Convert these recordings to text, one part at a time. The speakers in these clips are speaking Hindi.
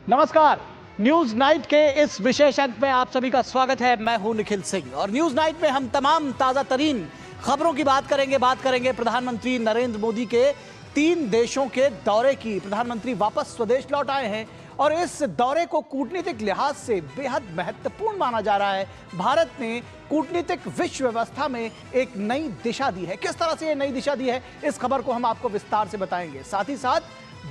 नमस्कार, न्यूज नाइट के इस विशेष अंक में आप सभी का स्वागत है। मैं हूं निखिल सिंह और न्यूज नाइट में हम तमाम ताजा तरीन खबरों की बात करेंगे प्रधानमंत्री नरेंद्र मोदी के 3 देशों के दौरे की। प्रधानमंत्री वापस स्वदेश लौट आए हैं और इस दौरे को कूटनीतिक लिहाज से बेहद महत्वपूर्ण माना जा रहा है। भारत ने कूटनीतिक विश्व व्यवस्था में एक नई दिशा दी है। किस तरह से ये नई दिशा दी है, इस खबर को हम आपको विस्तार से बताएंगे। साथ ही साथ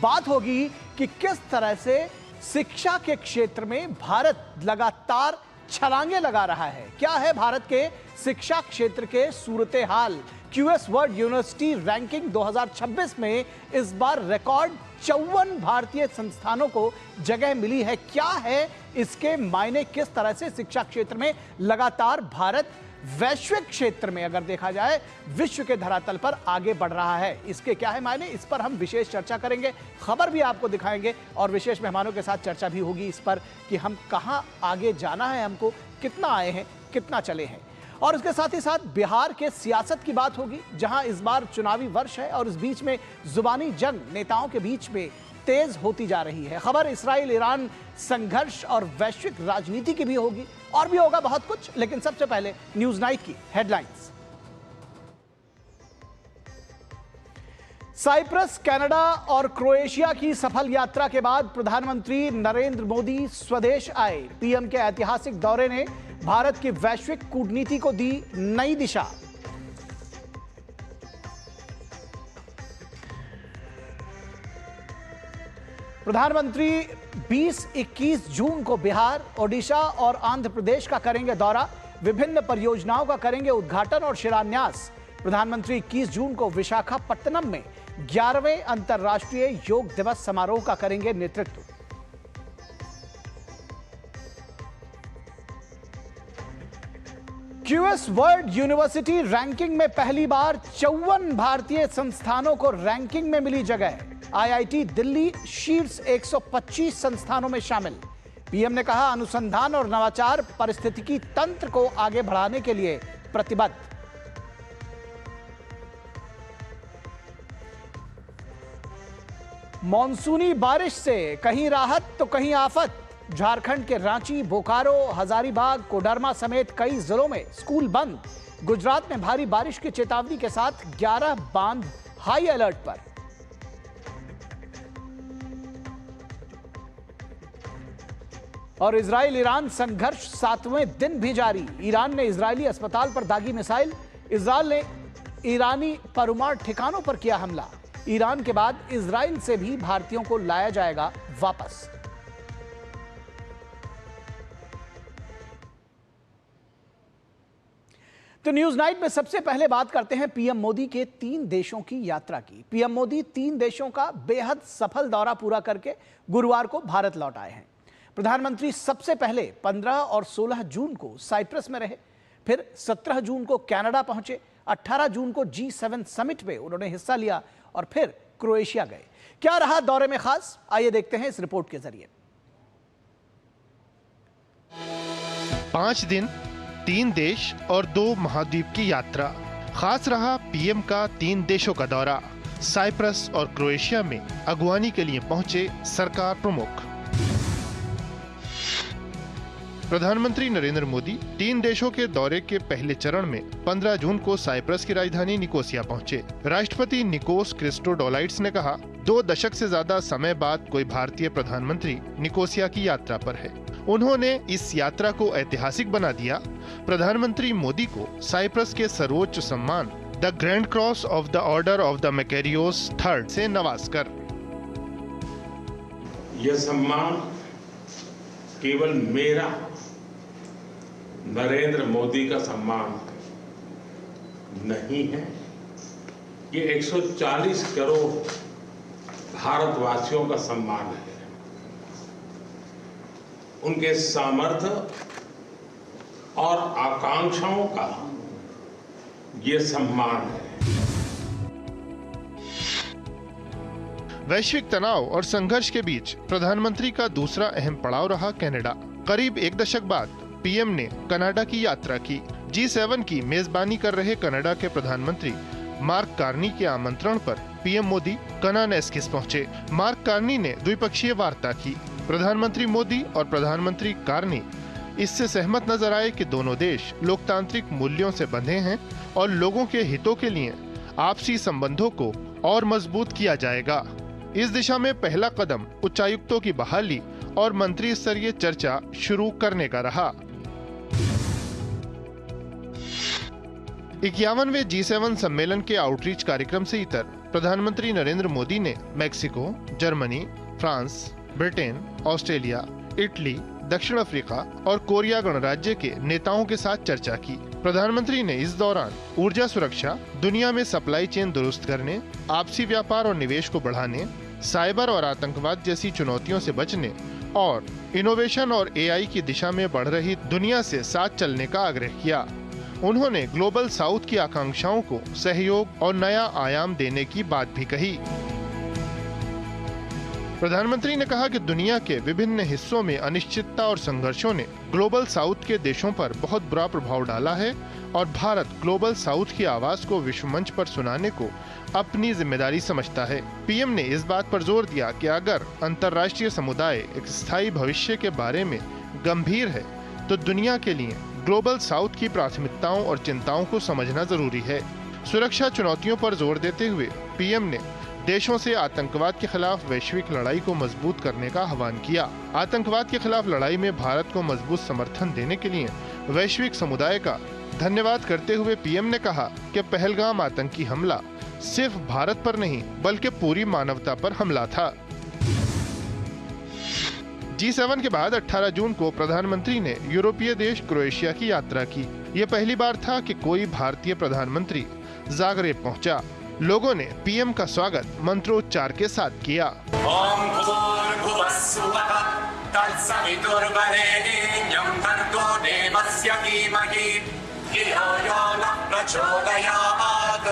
बात होगी कि किस तरह से शिक्षा के क्षेत्र में भारत लगातार छलांगे लगा रहा है। क्या है भारत के शिक्षा क्षेत्र के सूरते हाल। क्यूएस वर्ल्ड यूनिवर्सिटी रैंकिंग 2026 में इस बार रिकॉर्ड 54 भारतीय संस्थानों को जगह मिली है। क्या है इसके मायने, किस तरह से शिक्षा क्षेत्र में लगातार भारत वैश्विक क्षेत्र में अगर देखा जाए विश्व के धरातल पर आगे बढ़ रहा है, इसके क्या है मायने, इस पर हम विशेष चर्चा करेंगे। खबर भी आपको दिखाएंगे और विशेष मेहमानों के साथ चर्चा भी होगी इस पर कि हम कहां आगे जाना है, हमको कितना आए हैं, कितना चले हैं। और इसके साथ ही साथ बिहार के सियासत की बात होगी, जहां इस बार चुनावी वर्ष है और इस बीच में जुबानी जंग नेताओं के बीच में तेज होती जा रही है। खबर इस्राइल ईरान संघर्ष और वैश्विक राजनीति की भी होगी और भी होगा बहुत कुछ, लेकिन सबसे पहले न्यूज नाइट की हेडलाइंस। साइप्रस, कनाडा और क्रोएशिया की सफल यात्रा के बाद प्रधानमंत्री नरेंद्र मोदी स्वदेश आए। पीएम के ऐतिहासिक दौरे ने भारत की वैश्विक कूटनीति को दी नई दिशा। प्रधानमंत्री 20-21 जून को बिहार, ओडिशा और आंध्र प्रदेश का करेंगे दौरा। विभिन्न परियोजनाओं का करेंगे उद्घाटन और शिलान्यास। प्रधानमंत्री 21 जून को विशाखापट्टनम में 11वें अंतर्राष्ट्रीय योग दिवस समारोह का करेंगे नेतृत्व। क्यूएस वर्ल्ड यूनिवर्सिटी रैंकिंग में पहली बार 54 भारतीय संस्थानों को रैंकिंग में मिली जगह। आईआईटी दिल्ली शीर्ष 125 संस्थानों में शामिल। पीएम ने कहा, अनुसंधान और नवाचार पारिस्थितिकी तंत्र को आगे बढ़ाने के लिए प्रतिबद्ध। मॉनसूनी बारिश से कहीं राहत तो कहीं आफत। झारखंड के रांची, बोकारो, हजारीबाग, कोडरमा समेत कई जिलों में स्कूल बंद। गुजरात में भारी बारिश की चेतावनी के साथ 11 बांध हाई अलर्ट पर। और इजराइल ईरान संघर्ष 7वें दिन भी जारी। ईरान ने इजरायली अस्पताल पर दागी मिसाइल। इजरायल ने ईरानी परमाणु ठिकानों पर किया हमला। ईरान के बाद इजराइल से भी भारतीयों को लाया जाएगा वापस। तो न्यूज नाइट में सबसे पहले बात करते हैं पीएम मोदी के 3 देशों की यात्रा की। पीएम मोदी 3 देशों का बेहद सफल दौरा पूरा करके गुरुवार को भारत लौट आए हैं। प्रधानमंत्री सबसे पहले 15 और 16 जून को साइप्रस में रहे, फिर 17 जून को कनाडा पहुंचे, 18 जून को G7 समिट में उन्होंने हिस्सा लिया और फिर क्रोएशिया गए। क्या रहा दौरे में खास, आइए देखते हैं इस रिपोर्ट के जरिए। 5 दिन, 3 देश और 2 महाद्वीप की यात्रा। खास रहा पीएम का 3 देशों का दौरा। साइप्रस और क्रोएशिया में अगवानी के लिए पहुंचे सरकार प्रमुख। प्रधानमंत्री नरेंद्र मोदी 3 देशों के दौरे के पहले चरण में 15 जून को साइप्रस की राजधानी निकोसिया पहुंचे। राष्ट्रपति निकोस क्रिस्टोडोलाइट्स ने कहा, 2 दशक से ज्यादा समय बाद कोई भारतीय प्रधानमंत्री निकोसिया की यात्रा पर है। उन्होंने इस यात्रा को ऐतिहासिक बना दिया। प्रधानमंत्री मोदी को साइप्रस के सर्वोच्च सम्मान the Grand Cross of the Order of the Makarios III से नवाजकर। यह सम्मान केवल मेरा, नरेंद्र मोदी का सम्मान नहीं है, ये 140 करोड़ भारतवासियों का सम्मान है। उनके सामर्थ्य और आकांक्षाओं का ये सम्मान है। वैश्विक तनाव और संघर्ष के बीच प्रधानमंत्री का दूसरा अहम पड़ाव रहा कनाडा। करीब 1 दशक बाद पीएम ने कनाडा की यात्रा की। G7 की मेजबानी कर रहे कनाडा के प्रधानमंत्री मार्क कार्नी के आमंत्रण पर पीएम मोदी कनानेस्किस पहुंचे। मार्क कार्नी ने द्विपक्षीय वार्ता की। प्रधानमंत्री मोदी और प्रधानमंत्री कार्नी इससे सहमत नजर आए कि दोनों देश लोकतांत्रिक मूल्यों से बंधे हैं और लोगों के हितों के लिए आपसी संबंधों को और मजबूत किया जाएगा। इस दिशा में पहला कदम उच्चायुक्तों की बहाली और मंत्री स्तरीय चर्चा शुरू करने का रहा। 51वें G7 सम्मेलन के आउटरीच कार्यक्रम से इतर प्रधानमंत्री नरेंद्र मोदी ने Mexico, Germany, France, Britain, Australia, Italy, दक्षिण अफ्रीका और कोरिया गणराज्य के नेताओं के साथ चर्चा की। प्रधानमंत्री ने इस दौरान ऊर्जा सुरक्षा, दुनिया में सप्लाई चेन दुरुस्त करने, आपसी व्यापार और निवेश को बढ़ाने, साइबर और आतंकवाद जैसी चुनौतियों से बचने और इनोवेशन और AI की दिशा में बढ़ रही दुनिया से साथ चलने का आग्रह किया। उन्होंने ग्लोबल साउथ की आकांक्षाओं को सहयोग और नया आयाम देने की बात भी कही। प्रधानमंत्री ने कहा कि दुनिया के विभिन्न हिस्सों में अनिश्चितता और संघर्षों ने ग्लोबल साउथ के देशों पर बहुत बुरा प्रभाव डाला है और भारत ग्लोबल साउथ की आवाज को विश्व मंच पर सुनाने को अपनी जिम्मेदारी समझता है। पीएम ने इस बात पर जोर दिया कि अगर अंतर्राष्ट्रीय समुदाय एक स्थायी भविष्य के बारे में गंभीर है तो दुनिया के लिए ग्लोबल साउथ की प्राथमिकताओं और चिंताओं को समझना जरूरी है। सुरक्षा चुनौतियों पर जोर देते हुए पीएम ने देशों से आतंकवाद के खिलाफ वैश्विक लड़ाई को मजबूत करने का आह्वान किया। आतंकवाद के खिलाफ लड़ाई में भारत को मजबूत समर्थन देने के लिए वैश्विक समुदाय का धन्यवाद करते हुए पीएम ने कहा कि पहलगाम आतंकी हमला सिर्फ भारत पर नहीं बल्कि पूरी मानवता पर हमला था। G7 के बाद 18 जून को प्रधानमंत्री ने यूरोपीय देश क्रोएशिया की यात्रा की। ये पहली बार था कि कोई भारतीय प्रधानमंत्री जागरेब पहुंचा। लोगों ने पीएम का स्वागत मंत्रोच्चार के साथ किया। ओम भूर्भुवः स्वः तत्सवितुर्वरेण्यं भर्गो देवस्य धीमहि धियो यो नः प्रचोदयात्।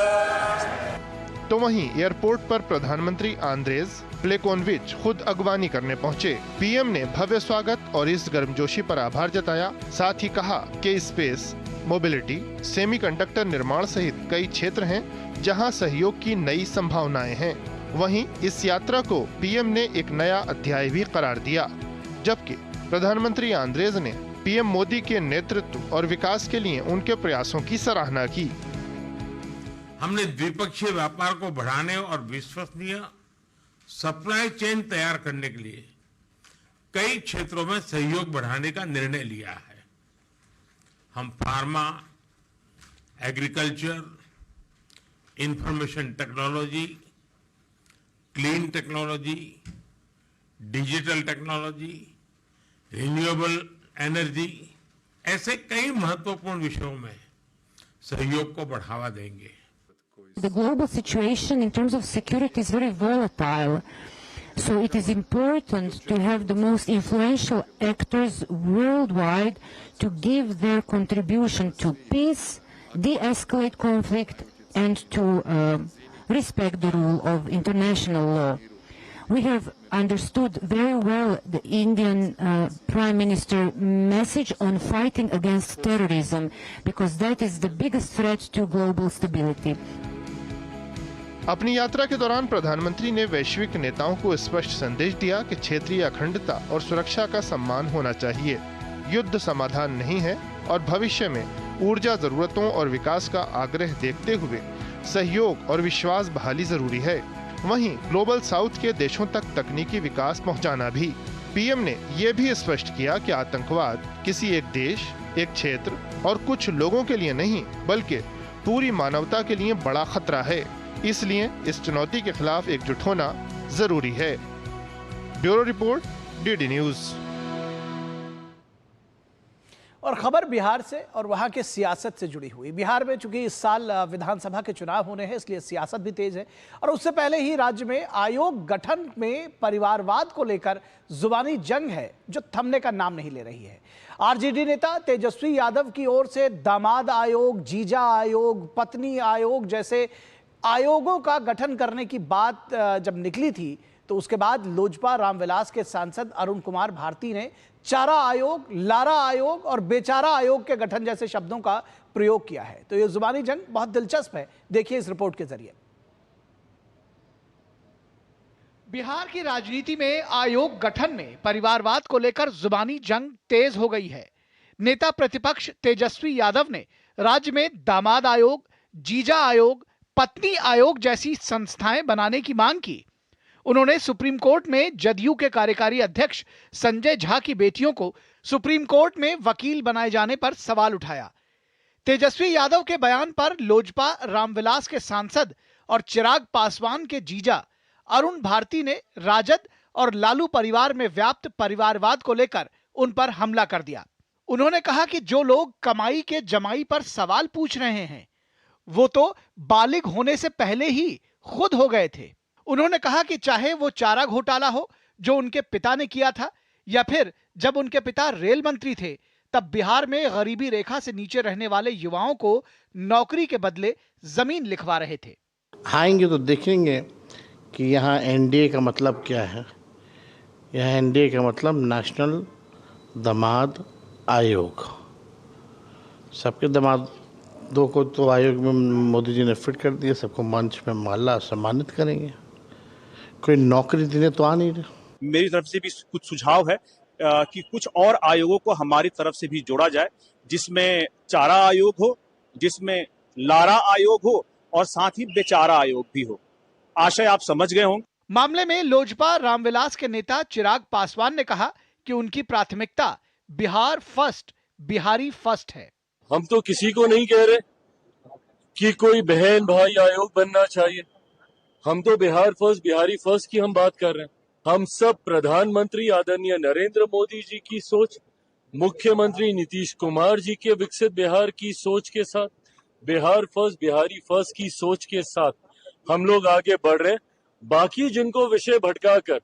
तो वहीं एयरपोर्ट पर प्रधानमंत्री आंद्रेज प्लेकोनविच खुद अगवानी करने पहुंचे। पीएम ने भव्य स्वागत और इस गर्मजोशी पर आभार जताया। साथ ही कहा कि स्पेस, मोबिलिटी, सेमीकंडक्टर निर्माण सहित कई क्षेत्र हैं जहां सहयोग की नई संभावनाएं हैं। वहीं इस यात्रा को पीएम ने एक नया अध्याय भी करार दिया, जबकि प्रधानमंत्री आंद्रेज ने पीएम मोदी के नेतृत्व और विकास के लिए उनके प्रयासों की सराहना की। हमने द्विपक्षीय व्यापार को बढ़ाने और विश्वसनीय सप्लाई चेन तैयार करने के लिए कई क्षेत्रों में सहयोग बढ़ाने का निर्णय लिया है। हम pharma, agriculture, information technology, clean technology, digital technology, renewable energy, ऐसे कई महत्वपूर्ण विषयों में सहयोग को बढ़ावा देंगे। The global situation in terms of security is very volatile, so it is important to have the most influential actors worldwide to give their contribution to peace, de-escalate conflict, and to respect the rule of international law. We have understood very well the Indian Prime Minister message on fighting against terrorism, because that is the biggest threat to global stability. अपनी यात्रा के दौरान प्रधानमंत्री ने वैश्विक नेताओं को स्पष्ट संदेश दिया कि क्षेत्रीय अखंडता और सुरक्षा का सम्मान होना चाहिए। युद्ध समाधान नहीं है और भविष्य में ऊर्जा जरूरतों और विकास का आग्रह देखते हुए सहयोग और विश्वास बहाली जरूरी है। वहीं ग्लोबल साउथ के देशों तक तकनीकी विकास पहुंचाना भी। पीएम ने यह भी स्पष्ट किया कि आतंकवाद किसी एक देश, एक क्षेत्र और कुछ लोगों के लिए नहीं बल्कि पूरी मानवता के लिए बड़ा खतरा है। इसलिए इस चुनौती के खिलाफ एकजुट होना जरूरी है। Bureau report, DD news. और खबर बिहार से और वहां के सियासत से जुड़ी हुई। बिहार में चूंकि इस साल विधानसभा के चुनाव होने हैं, इसलिए सियासत भी तेज है और उससे पहले ही राज्य में आयोग गठन में परिवारवाद को लेकर जुबानी जंग है जो थमने का नाम नहीं ले रही है। आरजेडी नेता तेजस्वी यादव की ओर से दामाद आयोग, जीजा आयोग, पत्नी आयोग जैसे आयोगों का गठन करने की बात जब निकली थी तो उसके बाद लोजपा रामविलास के सांसद अरुण कुमार भारती ने चारा आयोग, लारा आयोग और बेचारा आयोग के गठन जैसे शब्दों का प्रयोग किया है। तो ये जुबानी जंग बहुत दिलचस्प है, देखिए इस रिपोर्ट के जरिए। बिहार की राजनीति में आयोग गठन में परिवारवाद को लेकर जुबानी जंग तेज हो गई है। नेता प्रतिपक्ष तेजस्वी यादव ने राज्य में दामाद आयोग, जीजा आयोग, पत्नी आयोग जैसी संस्थाएं बनाने की मांग की। उन्होंने सुप्रीम कोर्ट में जदयू के कार्यकारी अध्यक्ष संजय झा की बेटियों को सुप्रीम कोर्ट में वकील बनाए जाने पर सवाल उठाया। तेजस्वी यादव के बयान पर लोजपा रामविलास के सांसद और चिराग पासवान के जीजा अरुण भारती ने राजद और लालू परिवार में व्याप्त परिवारवाद को लेकर उन पर हमला कर दिया। उन्होंने कहा कि जो लोग कमाई के जमाई पर सवाल पूछ रहे हैं वो तो बालिग होने से पहले ही खुद हो गए थे। उन्होंने कहा कि चाहे वो चारा घोटाला हो जो उनके पिता ने किया था, या फिर जब उनके पिता रेल मंत्री थे तब बिहार में गरीबी रेखा से नीचे रहने वाले युवाओं को नौकरी के बदले जमीन लिखवा रहे थे। आएंगे तो देखेंगे कि यहाँ एनडीए का मतलब क्या है। यहाँ एनडीए का मतलब नेशनल दामाद आयोग। सबके दामादों को तो आयोग में मोदी जी ने फिट कर दिया, सबको मंच में माला सम्मानित करेंगे। कोई नौकरी देने तो आ नहीं रहे। मेरी तरफ से भी कुछ सुझाव है कि कुछ और आयोगों को हमारी तरफ से भी जोड़ा जाए, जिसमें चारा आयोग हो, जिसमें लारा आयोग हो और साथ ही बेचारा आयोग भी हो। आशय आप समझ गए होंगे। मामले में लोजपा रामविलास के नेता चिराग पासवान ने कहा कि उनकी प्राथमिकता बिहार फर्स्ट, बिहारी फर्स्ट है। हम तो किसी को नहीं कह रहे कि कोई बहन भाई आयोग बनना चाहिए। हम तो बिहार फर्स्ट, बिहारी फर्स्ट की हम बात कर रहे हैं। हम सब प्रधानमंत्री आदरणीय नरेंद्र मोदी जी की सोच, मुख्यमंत्री नीतीश कुमार जी के विकसित बिहार की सोच के साथ, बिहार फर्स्ट, बिहारी फर्स्ट की सोच के साथ हम लोग आगे बढ़ रहे हैं। बाकी जिनको विषय भटकाकर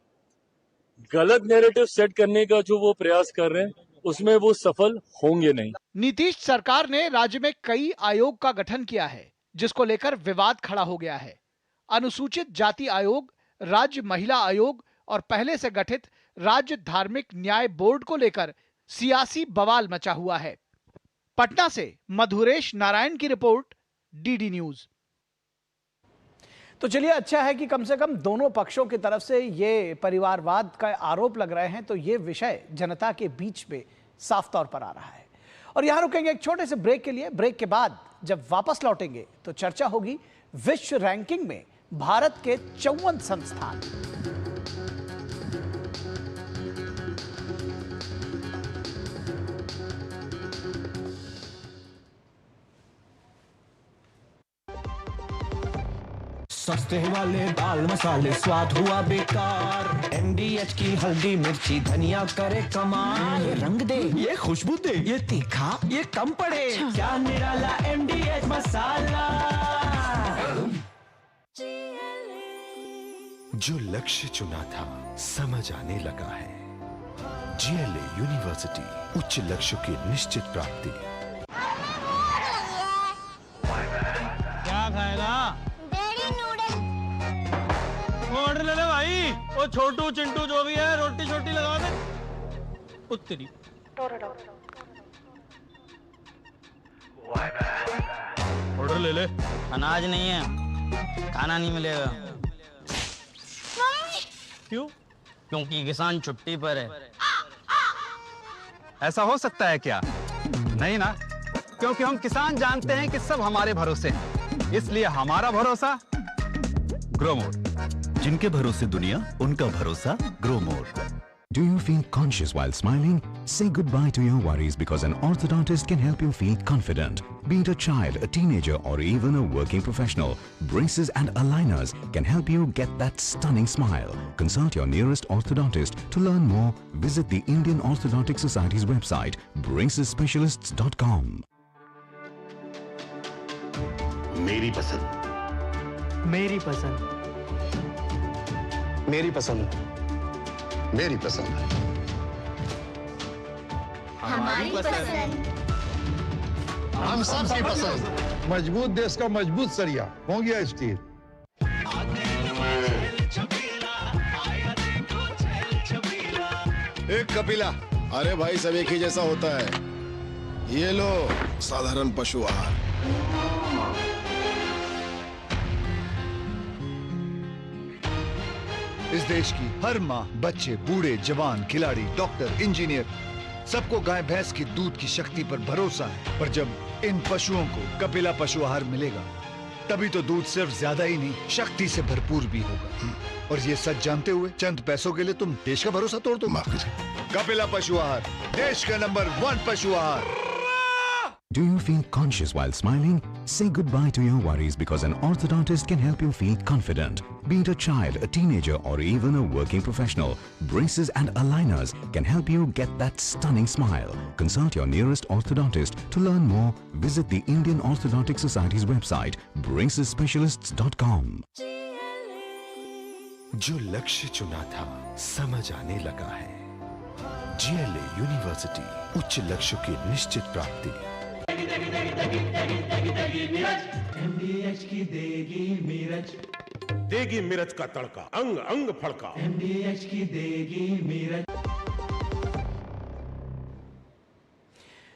गलत नैरेटिव सेट करने का जो वो प्रयास कर रहे हैं उसमें वो सफल होंगे नहीं। नीतीश सरकार ने राज्य में कई आयोग का गठन किया है, जिसको लेकर विवाद खड़ा हो गया है। अनुसूचित जाति आयोग, राज्य महिला आयोग और पहले से गठित राज्य धार्मिक न्याय बोर्ड को लेकर सियासी बवाल मचा हुआ है। पटना से मधुरेश नारायण की रिपोर्ट, डीडी न्यूज। तो चलिए, अच्छा है कि कम से कम दोनों पक्षों की तरफ से ये परिवारवाद का आरोप लग रहे हैं, तो ये विषय जनता के बीच में साफ तौर पर आ रहा है। और यहां रुकेंगे एक छोटे से ब्रेक के लिए। ब्रेक के बाद जब वापस लौटेंगे तो चर्चा होगी विश्व रैंकिंग में भारत के 54 संस्थान। सस्ते वाले दाल मसाले स्वाद हुआ बेकार। एमडीएच की हल्दी मिर्ची धनिया करे कमाल। ये रंग दे, ये खुशबू दे, ये तीखा, ये कम पड़े। क्या निराला एमडीएच मसाला। जो लक्ष्य चुना था समझ आने लगा है। जीएलए यूनिवर्सिटी, उच्च लक्ष्य की निश्चित प्राप्ति। क्या खाएगा? ऑर्डर ले ले भाई। वो छोटू चिंटू जो भी है, रोटी छोटी लगा दे। उत्तरी ऑर्डर ले ले। अनाज नहीं है, खाना नहीं मिलेगा। क्यों? क्योंकि किसान छुट्टी पर है। ऐसा हो सकता है क्या? नहीं ना, क्योंकि हम किसान जानते हैं कि सब हमारे भरोसे हैं, इसलिए हमारा भरोसा ग्रोमोर। जिनके भरोसे दुनिया, उनका भरोसा Gromor. Do you feel conscious while smiling? Say goodbye to your worries because an orthodontist can help you feel confident. Be it a child, a teenager, or even a working professional, braces and aligners can help you get that stunning smile. Consult your nearest orthodontist. To learn more, visit the Indian Orthodontic Society's website, bracesspecialists.com. मेरी पसंद। मेरी पसंद। मेरी पसंद। मेरी पसंद। हमारी पसंद। हम सबकी पसंद। मजबूत देश का मजबूत सरिया हो गया स्टील। एक कपिला, अरे भाई सब एक ही जैसा होता है। ये लो साधारण पशु आहार। इस देश की हर माँ, बच्चे, बूढ़े, जवान, खिलाड़ी, डॉक्टर, इंजीनियर, सबको गाय भैंस की दूध की शक्ति पर भरोसा है। पर जब इन पशुओं को कपिला पशु आहार मिलेगा, तभी तो दूध सिर्फ ज्यादा ही नहीं, शक्ति से भरपूर भी होगा। और ये सच जानते हुए चंद पैसों के लिए तुम देश का भरोसा तोड़ दो। कपिला पशु आहार, देश का नंबर 1 पशु आहार। Do you feel conscious while smiling? Say goodbye to your worries because an orthodontist can help you feel confident. Be it a child, a teenager, or even a working professional, braces and aligners can help you get that stunning smile. Consult your nearest orthodontist. To learn more, visit the Indian Orthodontic Society's website, bracesspecialists.com. जो लक्ष्य चुना था समझ आने लगा है। GLA यूनिवर्सिटी, उच्च लक्ष्य की निश्चित प्राप्ति। MDH की देगी मीरज, देगी मिर्च का तड़का, अंग अंग फड़का। MDH की देगी मीरज।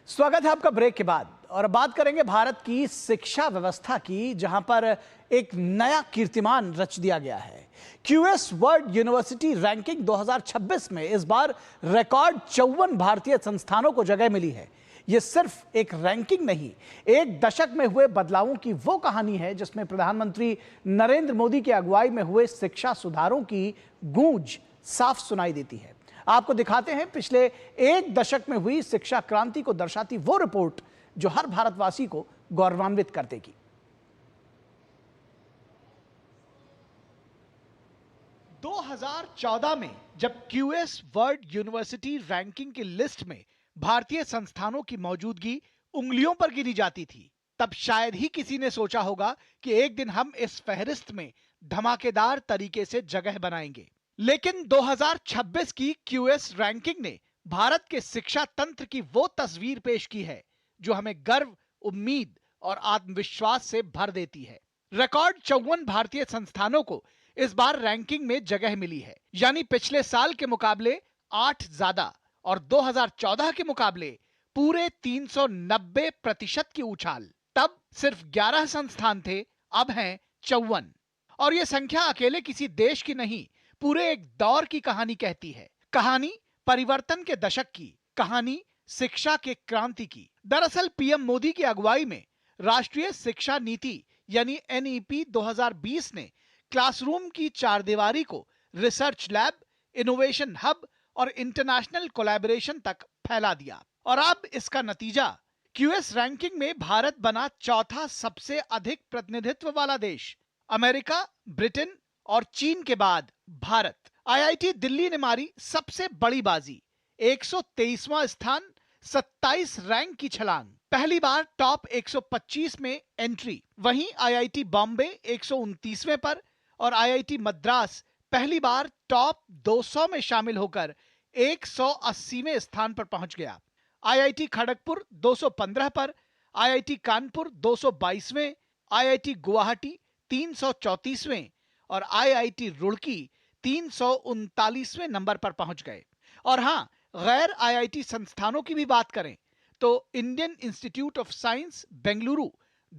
स्वागत है आपका ब्रेक के बाद और बात करेंगे भारत की शिक्षा व्यवस्था की, जहां पर एक नया कीर्तिमान रच दिया गया है। QS वर्ल्ड यूनिवर्सिटी रैंकिंग 2026 में इस बार रिकॉर्ड 54 भारतीय संस्थानों को जगह मिली है। यह सिर्फ एक रैंकिंग नहीं, एक दशक में हुए बदलावों की वो कहानी है जिसमें प्रधानमंत्री नरेंद्र मोदी की अगुवाई में हुए शिक्षा सुधारों की गूंज साफ सुनाई देती है। आपको दिखाते हैं पिछले एक दशक में हुई शिक्षा क्रांति को दर्शाती वो रिपोर्ट जो हर भारतवासी को गौरवान्वित कर देगी। दो 2014 में जब QS वर्ल्ड यूनिवर्सिटी रैंकिंग की लिस्ट में भारतीय संस्थानों की मौजूदगी उंगलियों पर गिनी जाती थी, तब शायद ही किसी ने सोचा होगा कि एक दिन हम इस फहरिस्त में धमाकेदार तरीके से जगह बनाएंगे। लेकिन 2026 की QS रैंकिंग ने भारत के शिक्षा तंत्र की वो तस्वीर पेश की है जो हमें गर्व, उम्मीद और आत्मविश्वास से भर देती है। रिकॉर्ड 54 भारतीय संस्थानों को इस बार रैंकिंग में जगह मिली है, यानी पिछले साल के मुकाबले 8 ज्यादा और 2014 के मुकाबले पूरे 390% की उछाल। तब सिर्फ 11 संस्थान थे, अब हैं 54। और यह संख्या अकेले किसी देश की नहीं, पूरे एक दौर की कहानी कहती है। कहानी परिवर्तन के दशक की, कहानी शिक्षा के क्रांति की। दरअसल पीएम मोदी की अगुवाई में राष्ट्रीय शिक्षा नीति यानी NEP 2020 ने क्लासरूम की चारदीवारी को रिसर्च लैब, इनोवेशन हब और इंटरनेशनल कोलैबोरेशन तक फैला दिया। और अब इसका नतीजा, QS रैंकिंग में भारत बना चौथा सबसे अधिक प्रतिनिधित्व वाला देश। अमेरिका, ब्रिटेन और चीन के बाद भारत। IIT दिल्ली ने मारी सबसे बड़ी बाजी, 123वां स्थान, 27 रैंक की छलांग। पहली बार टॉप 125 में एंट्री। वहीं IIT बॉम्बे 129वें पर और IIT मद्रास पहली बार टॉप 200 में शामिल होकर 180वें स्थान पर पहुंच गया। IIT खड़गपुर 215 पर, IIT कानपुर 222वें, IIT गुवाहाटी 334वें और IIT रुड़की 339वें नंबर पर पहुंच गए। और हां, गैर IIT संस्थानों की भी बात करें तो Indian Institute of Science Bengaluru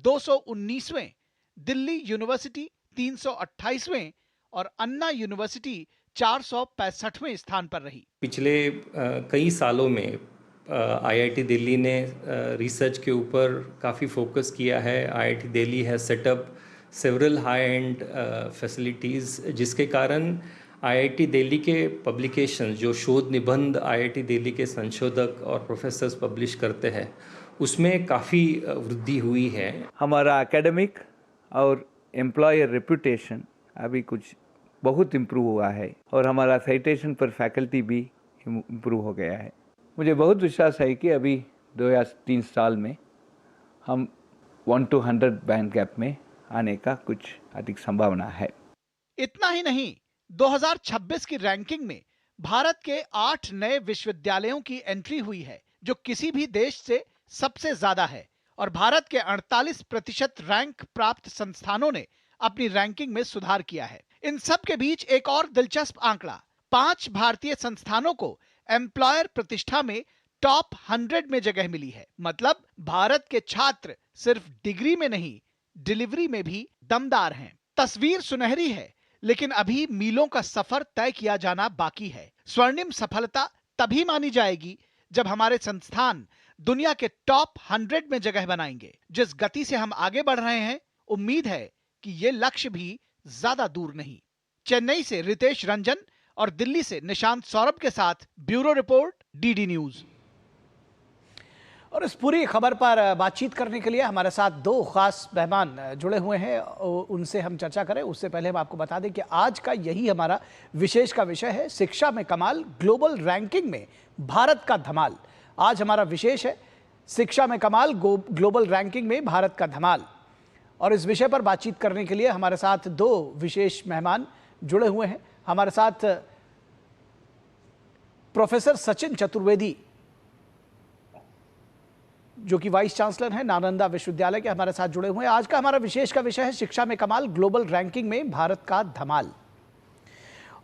219वें, दिल्ली यूनिवर्सिटी 328वें और अन्ना यूनिवर्सिटी 465वें स्थान पर रही। पिछले कई सालों में IIT दिल्ली ने रिसर्च के ऊपर काफ़ी फोकस किया है। IIT दिल्ली है setup several high and facilities, जिसके कारण IIT दिल्ली के पब्लिकेशन, जो शोध निबंध IIT दिल्ली के संशोधक और प्रोफेसर्स पब्लिश करते हैं, उसमें काफ़ी वृद्धि हुई है। हमारा एकेडमिक और एम्प्लॉयर रेपुटेशन अभी कुछ बहुत इम्प्रूव हुआ है और हमारा साइटेशन पर फैकल्टी भी इम्प्रूव हो गया है। मुझे बहुत विश्वास है कि अभी 2 या 3 साल में हम 1 to 100 बैंड गैप में आने का कुछ अधिक संभावना है। इतना ही नहीं, 2026 की रैंकिंग में भारत के 8 नए विश्वविद्यालयों की एंट्री हुई है, जो किसी भी देश से सबसे ज्यादा है। और भारत के 48% रैंक प्राप्त संस्थानों ने अपनी रैंकिंग में सुधार किया है। इन सब के बीच एक और दिलचस्प आंकड़ा, 5 भारतीय संस्थानों को एम्प्लॉयर प्रतिष्ठा में टॉप 100 में जगह मिली है। मतलब भारत के छात्र सिर्फ डिग्री में नहीं, डिलीवरी में भी दमदार हैं। तस्वीर सुनहरी है, लेकिन अभी मीलों का सफर तय किया जाना बाकी है। स्वर्णिम सफलता तभी मानी जाएगी जब हमारे संस्थान दुनिया के टॉप 100 में जगह बनाएंगे। जिस गति से हम आगे बढ़ रहे हैं, उम्मीद है कि ये लक्ष्य भी ज्यादा दूर नहीं। चेन्नई से रितेश रंजन और दिल्ली से निशांत सौरभ के साथ ब्यूरो रिपोर्ट, डीडी न्यूज। और इस पूरी खबर पर बातचीत करने के लिए हमारे साथ दो खास मेहमान जुड़े हुए हैं, उनसे हम चर्चा करें। उससे पहले हम आपको बता दें कि आज का यही हमारा विशेष का विषय है, शिक्षा में कमाल, ग्लोबल रैंकिंग में भारत का धमाल। आज हमारा विशेष है, शिक्षा में कमाल, ग्लोबल रैंकिंग में भारत का धमाल। और इस विषय पर बातचीत करने के लिए हमारे साथ दो विशेष मेहमान जुड़े हुए हैं। हमारे साथ प्रोफेसर सचिन चतुर्वेदी, जो कि वाइस चांसलर हैं नालंदा विश्वविद्यालय के, हमारे साथ जुड़े हुए हैं। आज का हमारा विशेष का विषय है, शिक्षा में कमाल, ग्लोबल रैंकिंग में भारत का धमाल।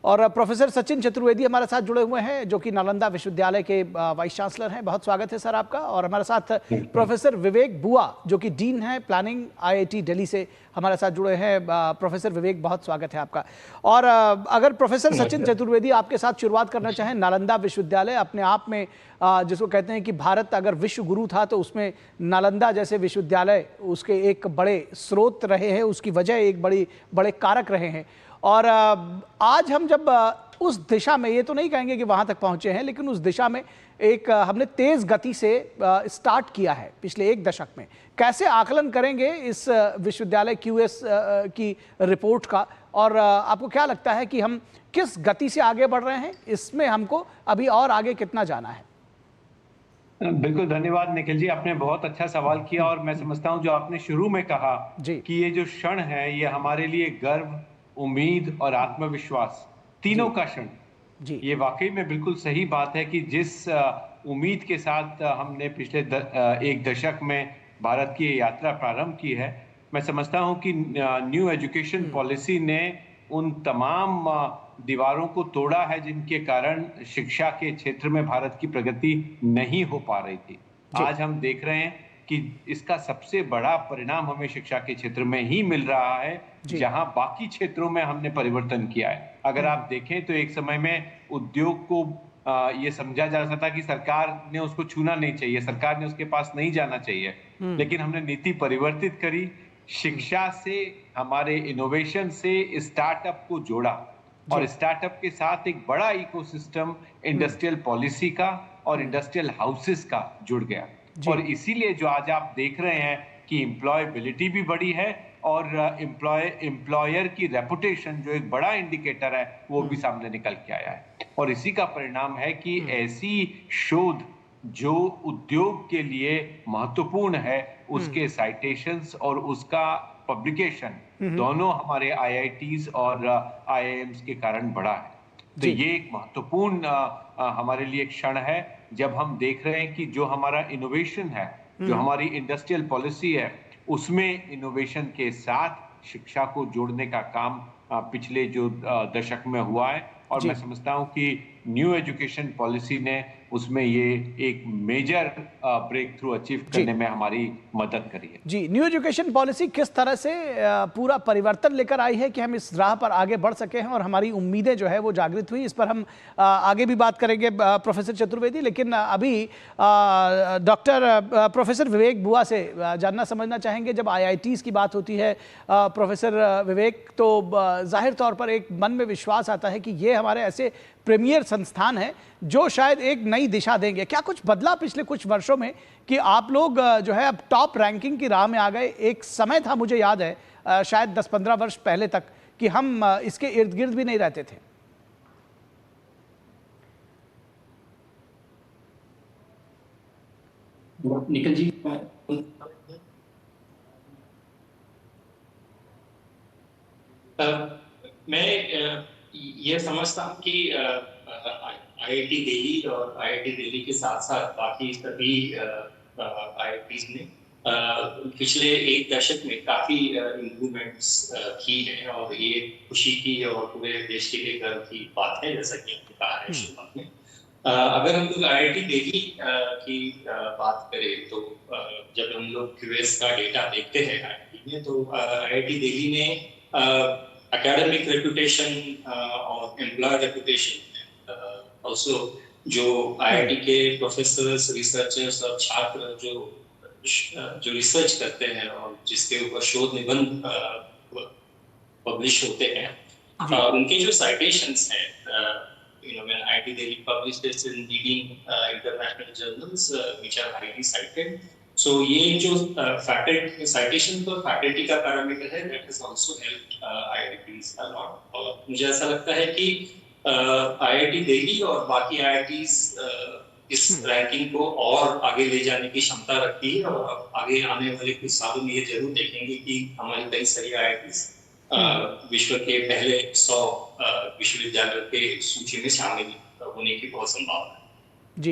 और प्रोफेसर सचिन चतुर्वेदी हमारे साथ जुड़े हुए हैं, जो कि नालंदा विश्वविद्यालय के वाइस चांसलर हैं। बहुत स्वागत है सर आपका। और हमारे साथ प्रोफेसर विवेक बुआ, जो कि डीन हैं प्लानिंग IIT दिल्ली से, हमारे साथ जुड़े हैं। प्रोफेसर विवेक, बहुत स्वागत है आपका। और अगर प्रोफेसर सचिन चतुर्वेदी आपके साथ शुरुआत करना चाहें, नालंदा विश्वविद्यालय अपने आप में जिसको कहते हैं कि भारत अगर विश्व गुरु था तो उसमें नालंदा जैसे विश्वविद्यालय उसके एक बड़े स्रोत रहे हैं, उसकी वजह एक बड़े कारक रहे हैं। और आज हम जब उस दिशा में, ये तो नहीं कहेंगे कि वहां तक पहुंचे हैं, लेकिन उस दिशा में एक हमने तेज गति से स्टार्ट किया है पिछले एक दशक में। कैसे आकलन करेंगे इस विश्वविद्यालय QS की रिपोर्ट का, और आपको क्या लगता है कि हम किस गति से आगे बढ़ रहे हैं, इसमें हमको अभी और आगे कितना जाना है? बिल्कुल, धन्यवाद निखिल जी, आपने बहुत अच्छा सवाल किया। और मैं समझता हूं जो आपने शुरू में कहा कि ये जो क्षण है, ये हमारे लिए गर्व, उम्मीद और आत्मविश्वास तीनों का क्षण, ये वाकई में बिल्कुल सही बात है कि जिस उम्मीद के साथ हमने पिछले एक दशक में भारत की यात्रा प्रारंभ की है, मैं समझता हूं कि न्यू एजुकेशन पॉलिसी ने उन तमाम दीवारों को तोड़ा है जिनके कारण शिक्षा के क्षेत्र में भारत की प्रगति नहीं हो पा रही थी। आज हम देख रहे हैं कि इसका सबसे बड़ा परिणाम हमें शिक्षा के क्षेत्र में ही मिल रहा है, जहां बाकी क्षेत्रों में हमने परिवर्तन किया है। अगर आप देखें तो एक समय में उद्योग को ये समझा जा सकता था कि सरकार ने उसको छूना नहीं चाहिए, सरकार ने उसके पास नहीं जाना चाहिए, लेकिन हमने नीति परिवर्तित करी, शिक्षा से, हमारे इनोवेशन से स्टार्टअप को जोड़ा, और स्टार्टअप के साथ एक बड़ा इकोसिस्टम इंडस्ट्रियल पॉलिसी का और इंडस्ट्रियल हाउसेस का जुड़ गया। और इसीलिए जो आज आप देख रहे हैं कि एम्प्लॉयबिलिटी भी बढ़ी है और एम्प्लॉयर की रेपुटेशन, जो एक बड़ा इंडिकेटर है, वो भी सामने निकल के आया है। और इसी का परिणाम है कि ऐसी शोध जो उद्योग के लिए महत्वपूर्ण है, उसके साइटेशंस और उसका पब्लिकेशन दोनों हमारे IITs और IIMs के कारण बढ़ा है। तो ये एक महत्वपूर्ण हमारे लिए क्षण है, जब हम देख रहे हैं कि जो हमारा इनोवेशन है, जो हमारी इंडस्ट्रियल पॉलिसी है, उसमें इनोवेशन के साथ शिक्षा को जोड़ने का काम पिछले जो दशक में हुआ है। और मैं समझता हूं कि न्यू एजुकेशन पॉलिसी ने उसमें ये एक मेजर ब्रेक थ्रू अचीव करने में हमारी मदद करी है। जी, न्यू एजुकेशन पॉलिसी किस तरह से पूरा परिवर्तन लेकर आई है कि हम इस राह पर आगे बढ़ सके हैं और हमारी उम्मीदें जो है वो जागृत हुई, इस पर हम आगे भी बात करेंगे प्रोफेसर चतुर्वेदी। लेकिन अभी डॉक्टर प्रोफेसर विवेक बुआ से जानना समझना चाहेंगे, जब IITs की बात होती है प्रोफेसर विवेक, तो जाहिर तौर पर एक मन में विश्वास आता है कि ये हमारे ऐसे प्रीमियर संस्थान हैं जो शायद एक नई दिशा देंगे। क्या कुछ बदला पिछले कुछ वर्षों में कि आप लोग जो है अब टॉप रैंकिंग की राह में आ गए? एक समय था, मुझे याद है शायद 10-15 वर्ष पहले तक, कि हम इसके इर्द गिर्द भी नहीं रहते थे। निखिल जी, मैं ये समझता हूँ कि IIT दिल्ली और IIT दिल्ली के साथ साथ बाकी सभी IITs ने पिछले एक दशक में काफी इम्प्रूवमेंट्स की है, और ये खुशी की और पूरे देश के लिए गर्व की बात है, जैसा कि हमने कहा है शुरुआत में। अगर हम लोग IIT दिल्ली की बात करें तो जब हम लोग QS का डेटा देखते हैं IIT में, तो IIT दिल्ली ने academic reputation और employer reputation also जो IIT के प्रोफेसर्स, रिसर्चर्स और छात्र जो रिसर्च करते हैं और जिसके ऊपर शोध निबंध पब्लिश होते हैं, उनके जो साइटेशंस हैं, when IIT Delhi publishes in leading international journals which are highly cited, so ये जो citation पर faculty का parameter है, that has also helped IITs a lot. और मुझे ऐसा लगता है कि IIT दिल्ली और बाकी IITs इस रैंकिंग को और आगे ले जाने की क्षमता रखती है, और आगे आने वाले कुछ सालों में ये जरूर देखेंगे कि हमारी कई सारी IITs विश्व के पहले 100 विश्वविद्यालयों के सूची में शामिल होने की बहुत संभावना है। जी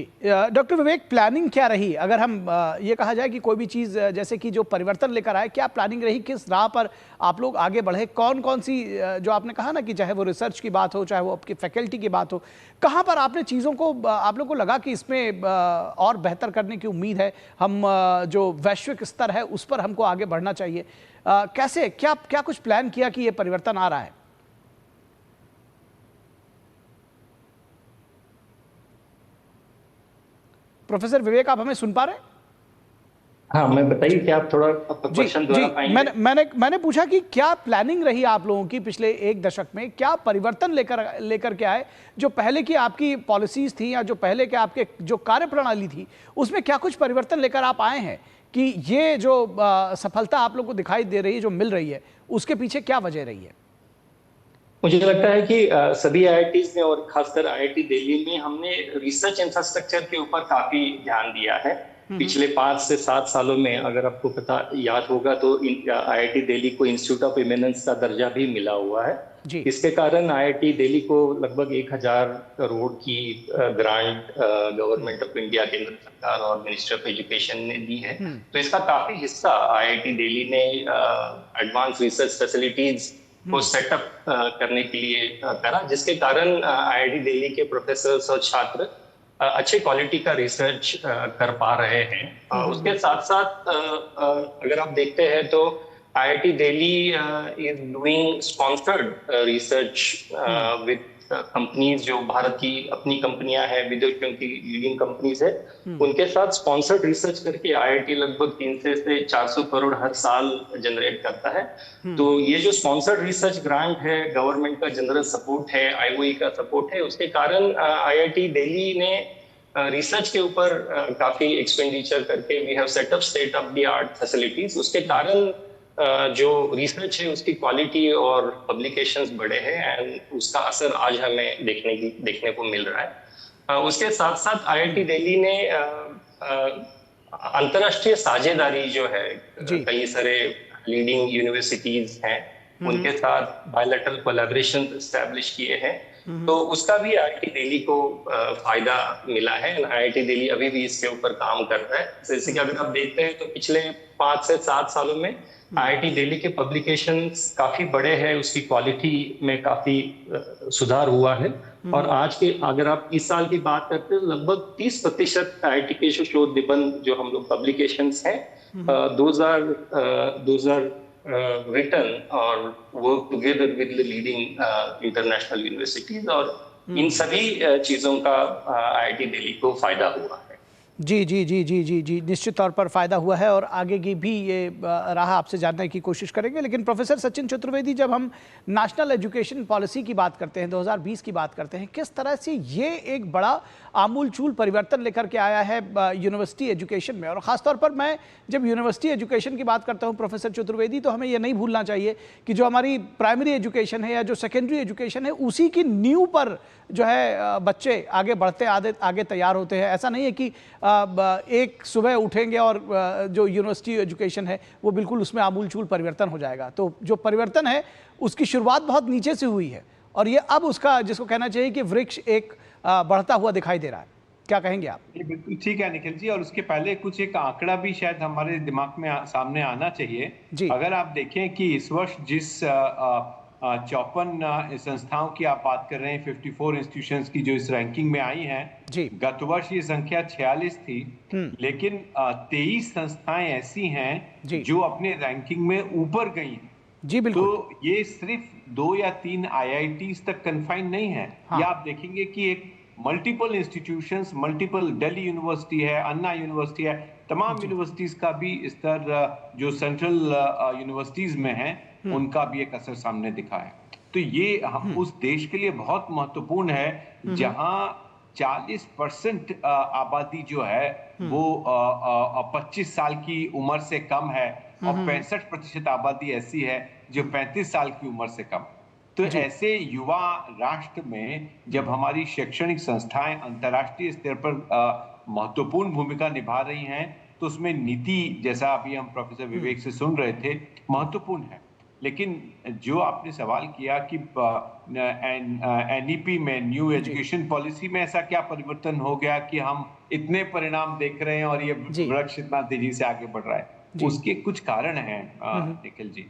डॉक्टर विवेक, प्लानिंग क्या रही? अगर हम ये कहा जाए कि कोई भी चीज़ जैसे कि जो परिवर्तन लेकर आए, क्या प्लानिंग रही? किस राह पर आप लोग आगे बढ़े? कौन कौन सी, जो आपने कहा ना कि चाहे वो रिसर्च की बात हो, चाहे वो आपकी फैकल्टी की बात हो, कहाँ पर आपने चीज़ों को, आप लोग को लगा कि इसमें और बेहतर करने की उम्मीद है, हम जो वैश्विक स्तर है उस पर हमको आगे बढ़ना चाहिए? कैसे, क्या कुछ प्लान किया कि ये परिवर्तन आ रहा है? प्रोफेसर विवेक, आप हमें सुन पा रहे हैं? हाँ, मैं बताइए कि आप थोड़ा क्वेश्चन दोहरा पाएंगे? मैंने पूछा कि क्या प्लानिंग रही आप लोगों की पिछले एक दशक में? क्या परिवर्तन लेकर के आए? जो पहले की आपकी पॉलिसीज थी या जो पहले के आपके जो कार्यप्रणाली थी, उसमें क्या कुछ परिवर्तन लेकर आप आए हैं कि ये जो सफलता आप लोग को दिखाई दे रही है, जो मिल रही है, उसके पीछे क्या वजह रही है? मुझे लगता है कि सभी IITs ने और खासकर IIT दिल्ली में हमने रिसर्च इंफ्रास्ट्रक्चर के ऊपर काफी ध्यान दिया है। पिछले 5 से 7 सालों में, अगर आपको याद होगा तो IIT दिल्ली को इंस्टीट्यूट ऑफ इमिनेंस का दर्जा भी मिला हुआ है। इसके कारण IIT दिल्ली को लगभग 1000 करोड़ की ग्रांट गवर्नमेंट ऑफ इंडिया, केंद्र सरकार और मिनिस्ट्री ऑफ एजुकेशन ने दी है। तो इसका काफी हिस्सा IIT दिल्ली ने एडवांस रिसर्च फैसिलिटीज को सेटअप करने के लिए करा, जिसके कारण IIT दिल्ली के प्रोफेसर्स और छात्र अच्छे क्वालिटी का रिसर्च कर पा रहे हैं। उसके साथ साथ अगर आप देखते हैं तो IIT Delhi is doing sponsored research with companies जो भारत की अपनी कंपनियां हैं, विदेशों की लीडिंग कंपनीज है, उनके साथ स्पॉन्सर्ड रिसर्च करके IIT लगभग 300 से 400 करोड़ हर साल जनरेट करता है। तो ये जो स्पॉन्सर्ड रिसर्च ग्रांट है, गवर्नमेंट का जनरल सपोर्ट है, IOE का सपोर्ट है, उसके कारण IIT दिल्ली ने रिसर्च के ऊपर काफी एक्सपेंडिचर करके we have set up state of the art facilities. उसके कारण जो रिसर्च है उसकी क्वालिटी और पब्लिकेशंस बढ़े हैं, एंड उसका असर आज हमें देखने को मिल रहा है। उसके साथ साथ IIT दिल्ली ने अंतर्राष्ट्रीय साझेदारी जो है, कई सारे लीडिंग यूनिवर्सिटीज हैं, उनके साथ बायलैटरल कोलैबोरेशन एस्टैब्लिश किए हैं, तो उसका भी IIT दिल्ली को फायदा मिला है। IIT दिल्ली अभी भी इसके ऊपर काम कर रहा है। जैसे कि अगर आप देखते हैं तो पिछले 5 से 7 सालों में IIT दिल्ली के पब्लिकेशंस काफी बड़े हैं, उसकी क्वालिटी में काफी सुधार हुआ है। और आज के, अगर आप इस साल की बात करते हैं, लगभग 30% IIT के जो शोध निबंध जो हम लोग पब्लिकेशंस हैं, those are written or work together with the leading international universities, और इन सभी चीजों का IIT दिल्ली को फायदा हुआ है। जी जी जी जी जी जी निश्चित तौर पर फ़ायदा हुआ है, और आगे की भी ये राह आपसे जानने की कोशिश करेंगे। लेकिन प्रोफेसर सचिन चतुर्वेदी, जब हम नेशनल एजुकेशन पॉलिसी की बात करते हैं, 2020 की बात करते हैं, किस तरह से ये एक बड़ा आमूलचूल परिवर्तन लेकर के आया है यूनिवर्सिटी एजुकेशन में? और ख़ासतौर पर मैं जब यूनिवर्सिटी एजुकेशन की बात करता हूँ प्रोफेसर चतुर्वेदी, तो हमें ये नहीं भूलना चाहिए कि जो हमारी प्राइमरी एजुकेशन है या जो सेकेंडरी एजुकेशन है, उसी की नींव पर जो है बच्चे आगे बढ़ते आगे तैयार होते हैं। ऐसा नहीं है कि एक सुबह उठेंगे और जो यूनिवर्सिटी एजुकेशन है वो बिल्कुल उसमें आमूलचूल परिवर्तन हो जाएगा। तो जो परिवर्तन है उसकी शुरुआत बहुत नीचे से हुई है, और ये अब उसका, जिसको कहना चाहिए कि वृक्ष एक बढ़ता हुआ दिखाई दे रहा है। क्या कहेंगे आप? बिल्कुल ठीक है निखिल जी, और उसके पहले कुछ एक आंकड़ा भी शायद हमारे दिमाग में सामने आना चाहिए। अगर आप देखें कि इस वर्ष जिस 54 संस्थाओं की आप बात कर रहे हैं, 54 इंस्टीट्यूशंस की जो इस रैंकिंग में आई हैं, गत वर्ष ये संख्या 46 थी, लेकिन 23 संस्थाएं ऐसी हैं जो अपने रैंकिंग में ऊपर गई। जी बिल्कुल। तो ये सिर्फ 2 या 3 IITs तक कन्फाइन नहीं है। हाँ। ये आप देखेंगे कि एक multiple institutions, multiple Delhi university है, अन्ना यूनिवर्सिटी है, तमाम यूनिवर्सिटीज का भी स्तर जो सेंट्रल यूनिवर्सिटीज में है उनका भी एक असर सामने दिखा है। तो ये उस देश के लिए बहुत महत्वपूर्ण है जहां 40% आबादी जो है वो 25 साल की उम्र से कम है और 65% आबादी ऐसी है जो 35 साल की उम्र से कम। तो ऐसे युवा राष्ट्र में जब हमारी शैक्षणिक संस्थाएं अंतर्राष्ट्रीय स्तर पर महत्वपूर्ण भूमिका निभा रही हैं तो उसमें नीति, जैसा अभी हम प्रोफेसर विवेक से सुन रहे थे, महत्वपूर्ण है। लेकिन जो आपने सवाल किया कि NEP में, न्यू एजुकेशन पॉलिसी में ऐसा क्या परिवर्तन हो गया कि हम इतने परिणाम देख रहे हैं और ये वृक्ष इतना तेजी से आगे बढ़ रहा है। उसके कुछ कारण हैं निखिल जी।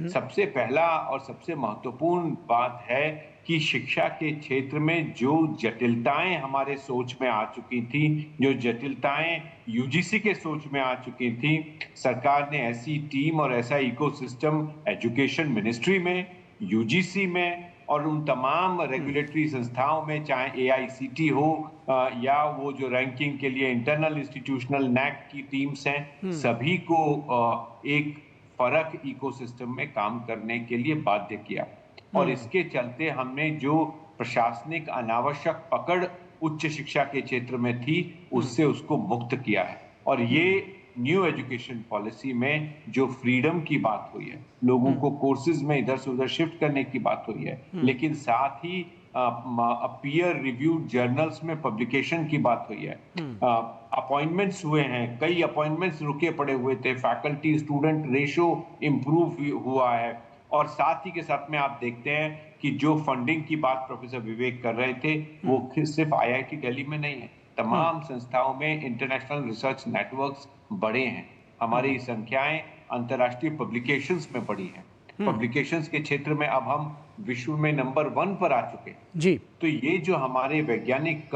सबसे पहला और सबसे महत्वपूर्ण बात है कि शिक्षा के क्षेत्र में जो जटिलताएं हमारे सोच में आ चुकी थी, जो जटिलताएं UGC के सोच में आ चुकी थी, सरकार ने ऐसी टीम और ऐसा इकोसिस्टम एजुकेशन मिनिस्ट्री में, UGC में और उन तमाम रेगुलेटरी संस्थाओं में, चाहे AICT हो या वो जो रैंकिंग के लिए इंटरनल इंस्टीट्यूशनल NAC की टीम्स हैं, सभी को एक फर्क इकोसिस्टम में काम करने के लिए बाध्य किया। और इसके चलते हमने जो प्रशासनिक अनावश्यक पकड़ उच्च शिक्षा के क्षेत्र में थी उससे उसको मुक्त किया है। और ये न्यू एजुकेशन पॉलिसी में जो फ्रीडम की बात हुई है, लोगों को कोर्सेज में इधर से उधर शिफ्ट करने की बात हुई है, लेकिन साथ ही पीयर रिव्यूड जर्नल्स में पब्लिकेशन की बात हुई है, अपॉइंटमेंट्स हुए हैं, कई अपॉइंटमेंट्स रुके पड़े हुए थे, फैकल्टी स्टूडेंट रेशो इम्प्रूव हुआ है। और साथ ही के साथ में आप देखते हैं कि जो फंडिंग की बात प्रोफेसर विवेक कर रहे थे वो सिर्फ IIT दिल्ली में नहीं है, तमाम संस्थाओं में इंटरनेशनल रिसर्च नेटवर्क्स बड़े हैं। हमारी संख्याएं अंतर्राष्ट्रीय पब्लिकेशंस में बढ़ी हैं। पब्लिकेशंस के क्षेत्र में अब हम विश्व में नंबर 1 पर आ चुके हैं। जी। तो ये जो हमारे वैज्ञानिक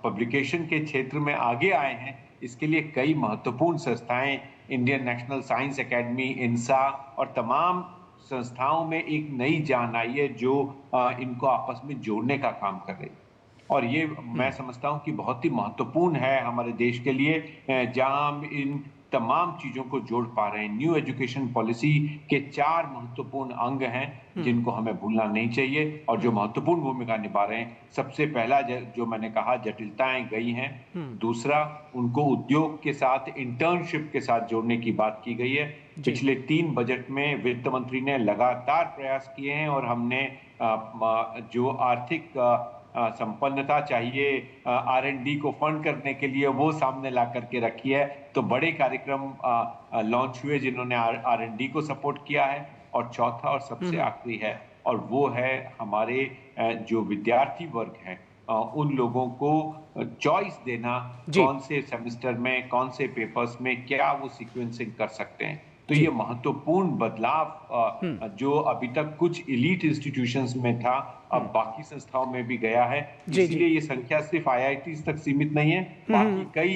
पब्लिकेशन के क्षेत्र में आगे आए हैं, इसके लिए कई महत्वपूर्ण संस्थाएं, Indian national science academy, INSA और तमाम संस्थाओं में एक नई जान आई है जो इनको आपस में जोड़ने का काम कर रही है। और ये मैं समझता हूँ कि बहुत ही महत्वपूर्ण है हमारे देश के लिए, जहां हम इन तमाम चीजों को जोड़ पा रहे हैं। न्यू एजुकेशन पॉलिसी के 4 महत्वपूर्ण अंग हैं जिनको हमें भूलना नहीं चाहिए और जो महत्वपूर्ण भूमिका निभा रहे हैं। सबसे पहला जो मैंने कहा, जटिलताएं गई हैं। दूसरा, उनको उद्योग के साथ, इंटर्नशिप के साथ जोड़ने की बात की गई है। पिछले 3 बजट में वित्त मंत्री ने लगातार प्रयास किए हैं और हमने जो आर्थिक संपन्नता चाहिए R&D को फंड करने के लिए वो सामने ला करके रखी है। तो बड़े कार्यक्रम लॉन्च हुए जिन्होंने R&D को सपोर्ट किया है। और चौथा और सबसे आखिरी है, और वो है हमारे जो विद्यार्थी वर्ग है, उन लोगों को चॉइस देना, कौन से सेमेस्टर में, कौन से पेपर्स में क्या वो सीक्वेंसिंग कर सकते हैं। तो ये महत्वपूर्ण बदलाव जो अभी तक कुछ एलीट इंस्टीट्यूशंस में था, अब बाकी संस्थाओं में भी गया है। इसलिए ये संख्या सिर्फ IITs तक सीमित नहीं है, बाकी कई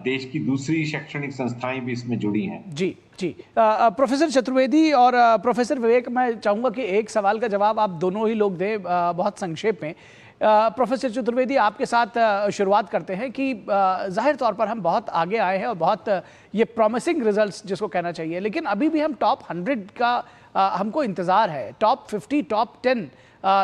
देश की दूसरी शैक्षणिक संस्थाएं भी इसमें जुड़ी हैं। जी जी। प्रोफेसर चतुर्वेदी और प्रोफेसर विवेक, मैं चाहूँगा कि एक सवाल का जवाब आप दोनों ही लोग दें बहुत संक्षेप में। प्रोफेसर चतुर्वेदी, आपके साथ शुरुआत करते हैं कि जाहिर तौर पर हम बहुत आगे आए हैं और बहुत ये प्रॉमिसिंग रिजल्ट्स जिसको कहना चाहिए, लेकिन अभी भी हम टॉप 100 का हमको इंतज़ार है। टॉप 50, टॉप 10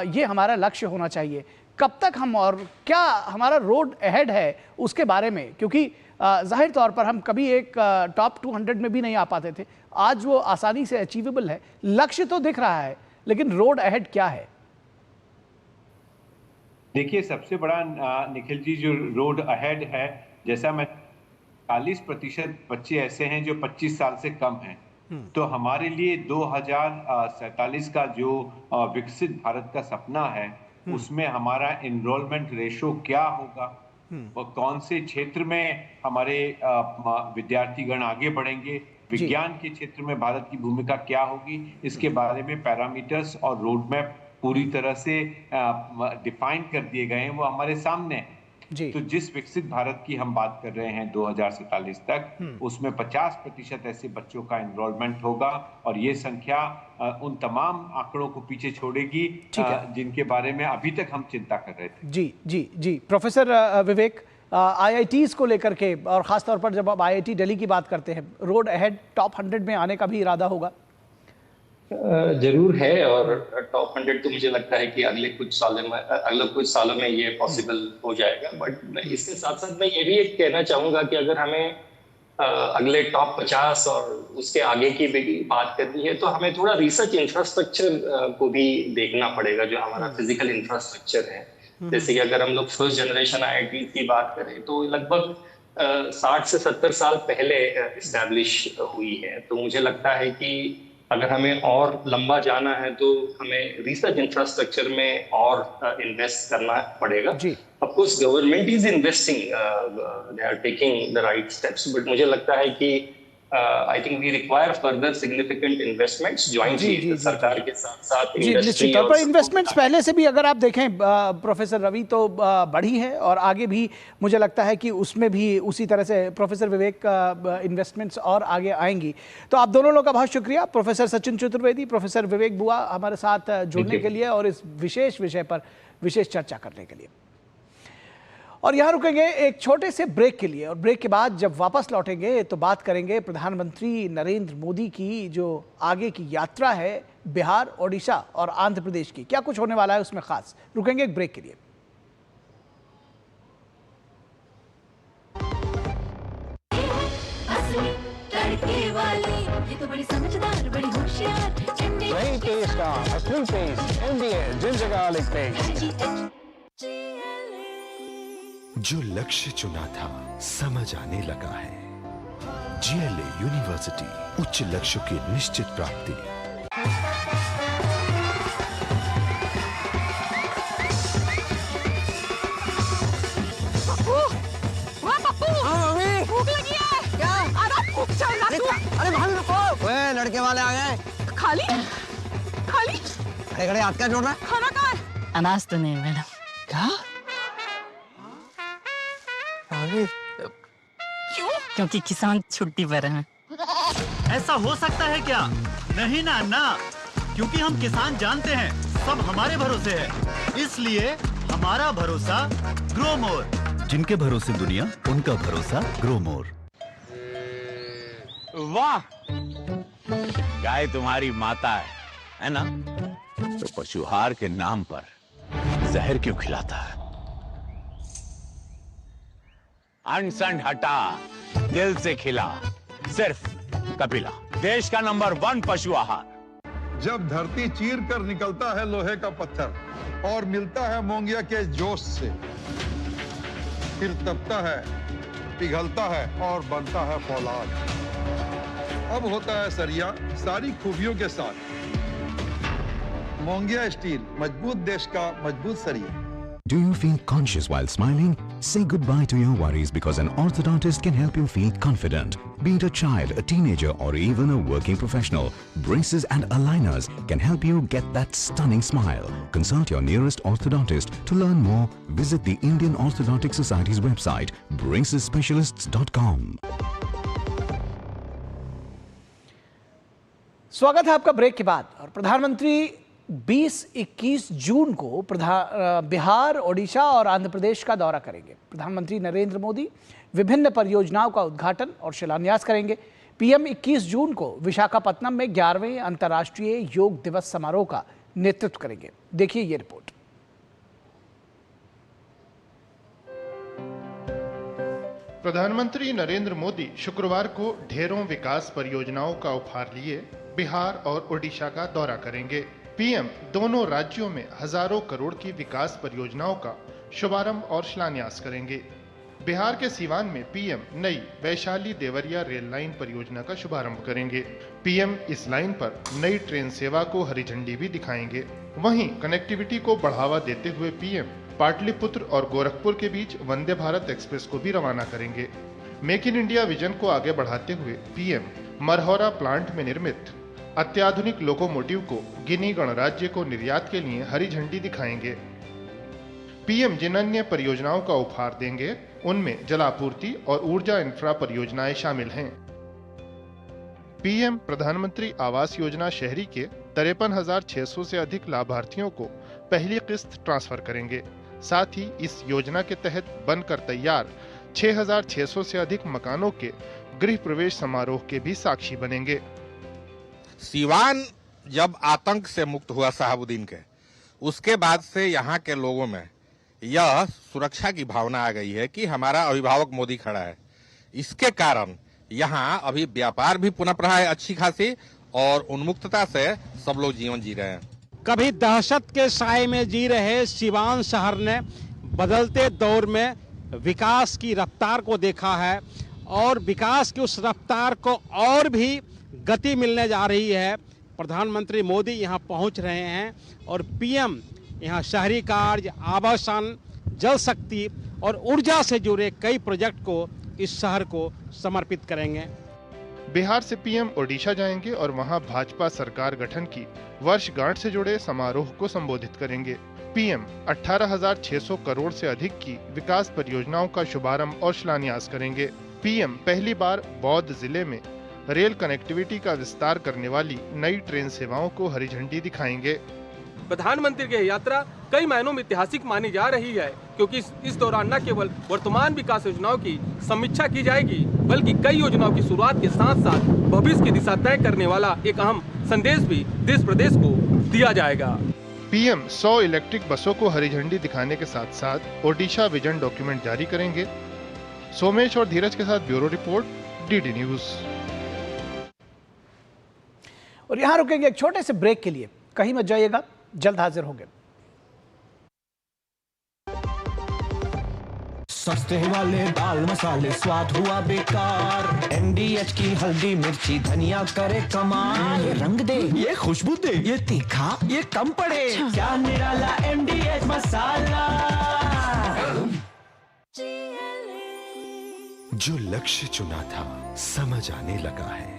ये हमारा लक्ष्य होना चाहिए। कब तक हम, और क्या हमारा रोड अहेड है उसके बारे में, क्योंकि जाहिर तौर पर हम कभी एक टॉप 200 में भी नहीं आ पाते थे, आज वो आसानी से अचीवेबल है। लक्ष्य तो दिख रहा है, लेकिन रोड अहेड क्या है? देखिए, सबसे बड़ा निखिल जी जो रोड अहेड है, जैसा मैं 40% बच्चे ऐसे हैं जो 25 साल से कम हैं। तो हमारे लिए 2047 का जो विकसित भारत का सपना है, उसमें हमारा एनरोलमेंट रेशो क्या होगा, और कौन से क्षेत्र में हमारे विद्यार्थीगण आगे बढ़ेंगे, विज्ञान के क्षेत्र में भारत की भूमिका क्या होगी, इसके बारे में पैरामीटर्स और रोड मैप पूरी तरह से डिफाइन कर दिए गए हैं, वो हमारे सामने है। हैं। तो जिस विकसित भारत की हम बात कर रहे हैं 2047 तक, उसमें 50% ऐसे बच्चों का एनरोलमेंट होगा और ये संख्या उन तमाम आंकड़ों को पीछे छोड़ेगी जिनके बारे में अभी तक हम चिंता कर रहे थे। जी प्रोफेसर विवेक, IITs को लेकर के और खासतौर पर जब आप IIT दिल्ली की बात करते हैं, रोड अहेड टॉप 100 में आने का भी इरादा होगा? जरूर है, और टॉप 100 तो मुझे लगता है कि अगले कुछ सालों में ये पॉसिबल हो जाएगा। बट इसके साथ साथ मैं ये भी एक कहना चाहूंगा कि अगर हमें अगले टॉप 50 और उसके आगे की भी बात करनी है तो हमें थोड़ा रिसर्च इंफ्रास्ट्रक्चर को भी देखना पड़ेगा, जो हमारा फिजिकल इंफ्रास्ट्रक्चर है। जैसे कि अगर हम लोग फर्स्ट जनरेशन IIT की बात करें तो लगभग 60 से 70 साल पहले इस्टेब्लिश हुई है। तो मुझे लगता है कि अगर हमें और लंबा जाना है तो हमें रिसर्च इंफ्रास्ट्रक्चर में और इन्वेस्ट करना पड़ेगा। Of course government is investing, they are taking the right steps, but मुझे लगता है कि I think we require further significant investments jointly सरकार के साथ साथ निश्चित तौर पर इन्वेस्टमेंट्स पहले से भी अगर आप देखें प्रोफेसर रवि तो बढ़ी है और आगे भी मुझे लगता है कि उसमें भी उसी तरह से प्रोफेसर विवेक इन्वेस्टमेंट्स और आगे आएंगी। तो आप दोनों लोगों का बहुत शुक्रिया, प्रोफेसर सचिन चतुर्वेदी, प्रोफेसर विवेक बुआ, हमारे साथ जुड़ने के लिए और इस विशेष विषय पर विशेष चर्चा करने के लिए। और यहाँ रुकेंगे एक छोटे से ब्रेक के लिए, और ब्रेक के बाद जब वापस लौटेंगे तो बात करेंगे प्रधानमंत्री नरेंद्र मोदी की जो आगे की यात्रा है बिहार, ओडिशा और आंध्र प्रदेश की, क्या कुछ होने वाला है उसमें खास। रुकेंगे एक ब्रेक के लिए। ये तो बड़ी समझदार, बड़ी होशियार, सही टेस्ट का असली taste MDH ginger garlic paste. जो लक्ष्य चुना था समझ आने लगा है। GLA यूनिवर्सिटी, उच्च लक्ष्य की निश्चित प्राप्ति। भूख लगी है क्या? अरे भाभी रुको, लड़के वाले आ गए। खाली खड़े हाथ क्या जोड़ रहा है? खाना कहाँ है? अनाज तो नहीं मैडम। क्या? क्यों? क्योंकि किसान छुट्टी पर हैं। ऐसा हो सकता है क्या? नहीं ना अन्ना, क्योंकि हम किसान जानते हैं सब हमारे भरोसे है, इसलिए हमारा भरोसा ग्रो मोर। जिनके भरोसे दुनिया, उनका भरोसा ग्रो मोर। वाह, गाय तुम्हारी माता है ना? तो पशुहार के नाम पर जहर क्यों खिलाता है? अनसन हटा, दिल से खिला, सिर्फ कपिला, देश का नंबर 1 पशु आहार। जब धरती चीर कर निकलता है लोहे का पत्थर और मिलता है मोंगिया के जोश से, फिर तपता है, पिघलता है और बनता है फौलाद। अब होता है सरिया सारी खूबियों के साथ। मोंगिया स्टील, मजबूत देश का मजबूत सरिया। Do you feel conscious while smiling? Say goodbye to your worries because an orthodontist can help you feel confident. Be it a child, a teenager or even a working professional, braces and aligners can help you get that stunning smile. Consult your nearest orthodontist. To learn more, visit the Indian Orthodontic Society's website, bracesspecialists.com. स्वागत है आपका ब्रेक के बाद। और प्रधानमंत्री 20-21 जून को बिहार, ओडिशा और आंध्र प्रदेश का दौरा करेंगे। प्रधानमंत्री नरेंद्र मोदी विभिन्न परियोजनाओं का उद्घाटन और शिलान्यास करेंगे। PM 21 जून को विशाखापत्तनम में 11वें अंतर्राष्ट्रीय योग दिवस समारोह का नेतृत्व करेंगे। देखिए ये रिपोर्ट। प्रधानमंत्री नरेंद्र मोदी शुक्रवार को ढेरों विकास परियोजनाओं का उपहार लिए बिहार और ओडिशा का दौरा करेंगे। PM दोनों राज्यों में हजारों करोड़ की विकास परियोजनाओं का शुभारंभ और शिलान्यास करेंगे। बिहार के सीवान में PM नई वैशाली देवरिया रेल लाइन परियोजना का शुभारंभ करेंगे। PM इस लाइन पर नई ट्रेन सेवा को हरी झंडी भी दिखाएंगे। वहीं कनेक्टिविटी को बढ़ावा देते हुए PM पाटलिपुत्र और गोरखपुर के बीच वंदे भारत एक्सप्रेस को भी रवाना करेंगे। मेक इन इंडिया विजन को आगे बढ़ाते हुए PM मरहौरा प्लांट में निर्मित अत्याधुनिक लोकोमोटिव को गिनी गणराज्य को निर्यात के लिए हरी झंडी दिखाएंगे। पीएम जिन अन्य परियोजनाओं का उपहार देंगे उनमें जलापूर्ति और ऊर्जा इंफ्रा परियोजनाएं शामिल हैं। पीएम प्रधानमंत्री आवास योजना शहरी के 53,600 से अधिक लाभार्थियों को पहली किस्त ट्रांसफर करेंगे। साथ ही इस योजना के तहत बनकर तैयार 6,600 से अधिक मकानों के गृह प्रवेश समारोह के भी साक्षी बनेंगे। सीवान जब आतंक से मुक्त हुआ शहाबुद्दीन के, उसके बाद से यहाँ के लोगों में यह सुरक्षा की भावना आ गई है कि हमारा अभिभावक मोदी खड़ा है। इसके कारण यहाँ अभी व्यापार भी पुनः रहा है अच्छी खासी और उन्मुक्तता से सब लोग जीवन जी रहे हैं। कभी दहशत के साए में जी रहे सीवान शहर ने बदलते दौर में विकास की रफ्तार को देखा है और विकास की उस रफ्तार को और भी गति मिलने जा रही है। प्रधानमंत्री मोदी यहाँ पहुँच रहे हैं और पीएम यहाँ शहरी कार्य, आवासन, जल शक्ति और ऊर्जा से जुड़े कई प्रोजेक्ट को इस शहर को समर्पित करेंगे। बिहार से पीएम ओडिशा जाएंगे और वहां भाजपा सरकार गठन की वर्षगांठ से जुड़े समारोह को संबोधित करेंगे। पीएम 18,600 करोड़ से अधिक की विकास परियोजनाओं का शुभारंभ और शिलान्यास करेंगे। पीएम पहली बार बौद्ध जिले में रेल कनेक्टिविटी का विस्तार करने वाली नई ट्रेन सेवाओं को हरी झंडी दिखाएंगे। प्रधानमंत्री की यात्रा कई मायनों में ऐतिहासिक मानी जा रही है, क्योंकि इस दौरान न केवल वर्तमान विकास योजनाओं की समीक्षा की जाएगी, बल्कि कई योजनाओं की शुरुआत के साथ साथ भविष्य की दिशा तय करने वाला एक अहम संदेश भी देश प्रदेश को दिया जाएगा। पीएम 100 इलेक्ट्रिक बसों को हरी झंडी दिखाने के साथ साथ ओडिशा विजन डॉक्यूमेंट जारी करेंगे। सोमेश और धीरज के साथ ब्यूरो रिपोर्ट, डीडी न्यूज। और यहाँ रुकेंगे एक छोटे से ब्रेक के लिए, कहीं मत जाइएगा, जल्द हाजिर होंगे। सस्ते वाले दाल मसाले स्वाद हुआ बेकार। एनडीएच की हल्दी मिर्ची धनिया करे कमाल। ये रंग दे, ये खुशबू दे, ये तीखा, ये कम पड़े। क्या निराला एनडीएच मसाला। जो लक्ष्य चुना था समझ आने लगा है।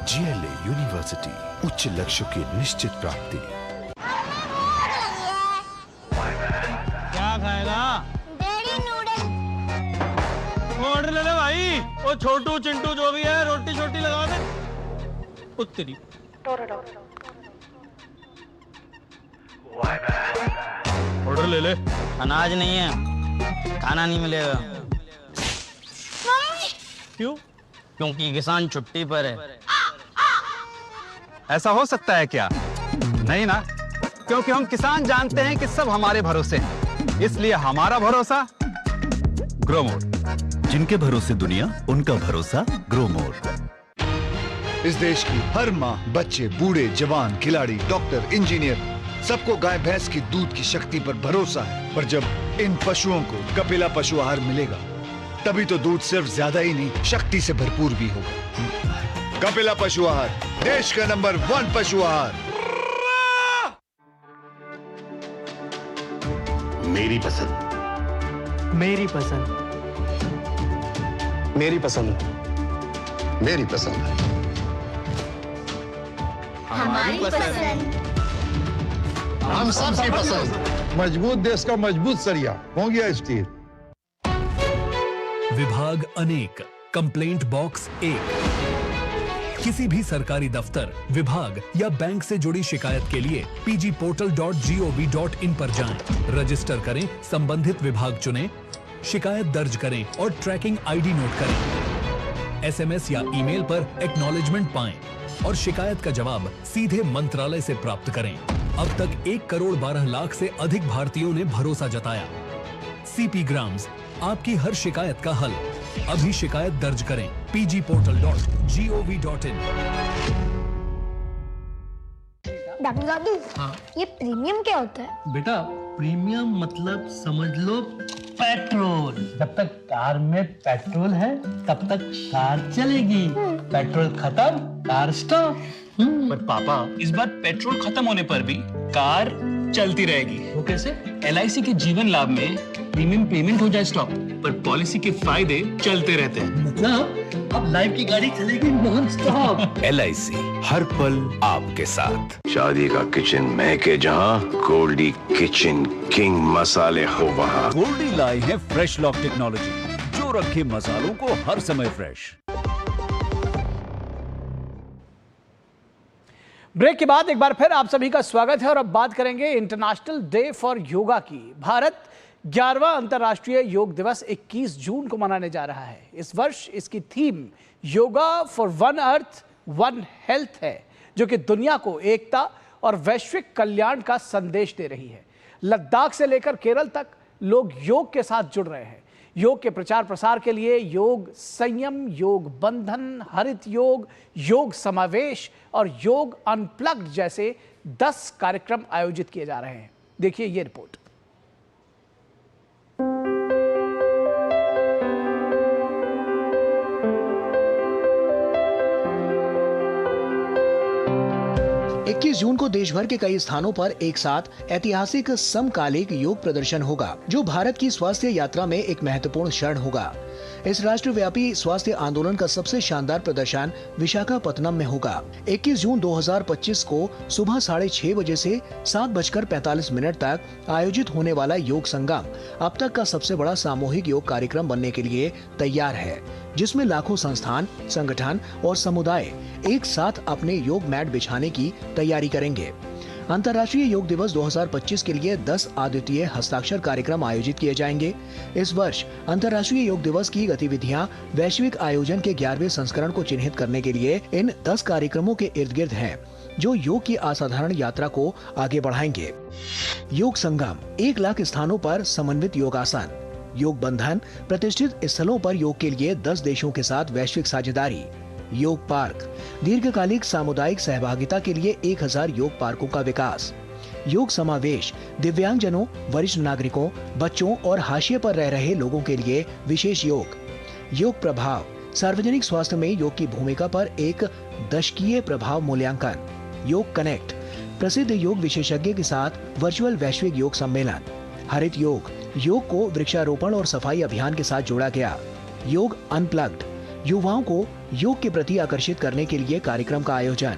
जीएलए यूनिवर्सिटी, उच्च लक्ष्य की निश्चित प्राप्ति। क्या खाएगा? ऑर्डर ले ले भाई। वो छोटू चिंटू जो भी है, रोटी छोटी लगा दे। उत्तरी ऑर्डर ले ले। अनाज नहीं है, खाना नहीं मिलेगा। क्यों? क्योंकि किसान छुट्टी पर है। ऐसा हो सकता है क्या? नहीं ना, क्योंकि हम किसान जानते हैं कि सब हमारे भरोसे हैं। इसलिए हमारा भरोसा ग्रोमोर। जिनके भरोसे दुनिया, उनका भरोसा ग्रोमोर। इस देश की हर माँ, बच्चे, बूढ़े, जवान, खिलाड़ी, डॉक्टर, इंजीनियर, सबको गाय भैंस की दूध की शक्ति पर भरोसा है। पर जब इन पशुओं को कपिला पशु आहार मिलेगा, तभी तो दूध सिर्फ ज्यादा ही नहीं, शक्ति से भरपूर भी होगा। कपिला पशु आहार, देश का नंबर 1 पशु आहार। मेरी पसंद। मेरी पसंद। मेरी पसंद। मेरी पसंद। हमारी पसंद। हम सबकी पसंद। मजबूत देश का मजबूत सरिया हो गया स्टील। विभाग अनेक, कंप्लेंट बॉक्स 1। किसी भी सरकारी दफ्तर, विभाग या बैंक से जुड़ी शिकायत के लिए pgportal.gov.in पर जाएं, रजिस्टर करें, संबंधित विभाग चुनें, शिकायत दर्ज करें और ट्रैकिंग आईडी नोट करें। एसएमएस या ईमेल पर एक्नॉलेजमेंट पाएं और शिकायत का जवाब सीधे मंत्रालय से प्राप्त करें। अब तक 1 करोड़ 12 लाख से अधिक भारतीयों ने भरोसा जताया। सीपी ग्राम्स, आपकी हर शिकायत का हल। अभी शिकायत दर्ज करें pgportal.gov.in। दादू दादू, ये प्रीमियम क्या होता है? बेटा, प्रीमियम मतलब समझ लो पेट्रोल। जब तक कार में पेट्रोल है तब तक कार चलेगी। पेट्रोल खत्म, कार स्टॉप। पर पापा, इस बार पेट्रोल खत्म होने पर भी कार चलती रहेगी। वो कैसे? LIC के जीवन लाभ में प्रीमियम पेमेंट हो जाए स्टॉप, पर पॉलिसी के फायदे चलते रहते हैं। मतलब अब लाइफ की गाड़ी चलेगी नॉन स्टॉप। LIC हर पल आपके साथ। शादी का किचन महके जहाँ, गोल्डी किचन किंग मसाले हो वहाँ। गोल्डी लाई है फ्रेश लॉक टेक्नोलॉजी जो रखे मसालों को हर समय फ्रेश। ब्रेक के बाद एक बार फिर आप सभी का स्वागत है और अब बात करेंगे इंटरनेशनल डे फॉर योगा की। भारत 11वां अंतर्राष्ट्रीय योग दिवस 21 जून को मनाने जा रहा है। इस वर्ष इसकी theme yoga for one earth one health है, जो कि दुनिया को एकता और वैश्विक कल्याण का संदेश दे रही है। लद्दाख से लेकर केरल तक लोग योग के साथ जुड़ रहे हैं। योग के प्रचार प्रसार के लिए योग संयम, योग बंधन, हरित योग, योग समावेश और योग अनप्लग्ड जैसे 10 कार्यक्रम आयोजित किए जा रहे हैं। देखिए ये रिपोर्ट। जून को देश भर के कई स्थानों पर एक साथ ऐतिहासिक समकालिक योग प्रदर्शन होगा, जो भारत की स्वास्थ्य यात्रा में एक महत्वपूर्ण क्षण होगा। इस राष्ट्रव्यापी स्वास्थ्य आंदोलन का सबसे शानदार प्रदर्शन विशाखापत्तनम में होगा। 21 जून 2025 को सुबह 6:30 बजे से 7:45 तक आयोजित होने वाला योग संगम अब तक का सबसे बड़ा सामूहिक योग कार्यक्रम बनने के लिए तैयार है, जिसमें लाखों संस्थान, संगठन और समुदाय एक साथ अपने योग मैट बिछाने की तैयारी करेंगे। अंतर्राष्ट्रीय योग दिवस 2025 के लिए 10 अद्वितीय हस्ताक्षर कार्यक्रम आयोजित किए जाएंगे। इस वर्ष अंतर्राष्ट्रीय योग दिवस की गतिविधियां वैश्विक आयोजन के 11वें संस्करण को चिन्हित करने के लिए इन 10 कार्यक्रमों के इर्द गिर्द हैं, जो योग की असाधारण यात्रा को आगे बढ़ाएंगे। योग संगम, 1 लाख स्थानों पर समन्वित योगासन, योग बंधन, प्रतिष्ठित स्थलों पर योग के लिए 10 देशों के साथ वैश्विक साझेदारी, योग पार्क, दीर्घकालिक सामुदायिक सहभागिता के लिए 1000 योग पार्कों का विकास, योग समावेश, दिव्यांगजनों, वरिष्ठ नागरिकों, बच्चों और हाशिए पर रह रहे लोगों के लिए विशेष योग, योग प्रभाव, सार्वजनिक स्वास्थ्य में योग की भूमिका पर एक दशकीय प्रभाव मूल्यांकन, योग कनेक्ट, प्रसिद्ध योग विशेषज्ञ के साथ वर्चुअल वैश्विक योग सम्मेलन, हरित योग, योग को वृक्षारोपण और सफाई अभियान के साथ जोड़ा गया, योग अनप्लग्ड, युवाओं को योग के प्रति आकर्षित करने के लिए कार्यक्रम का आयोजन,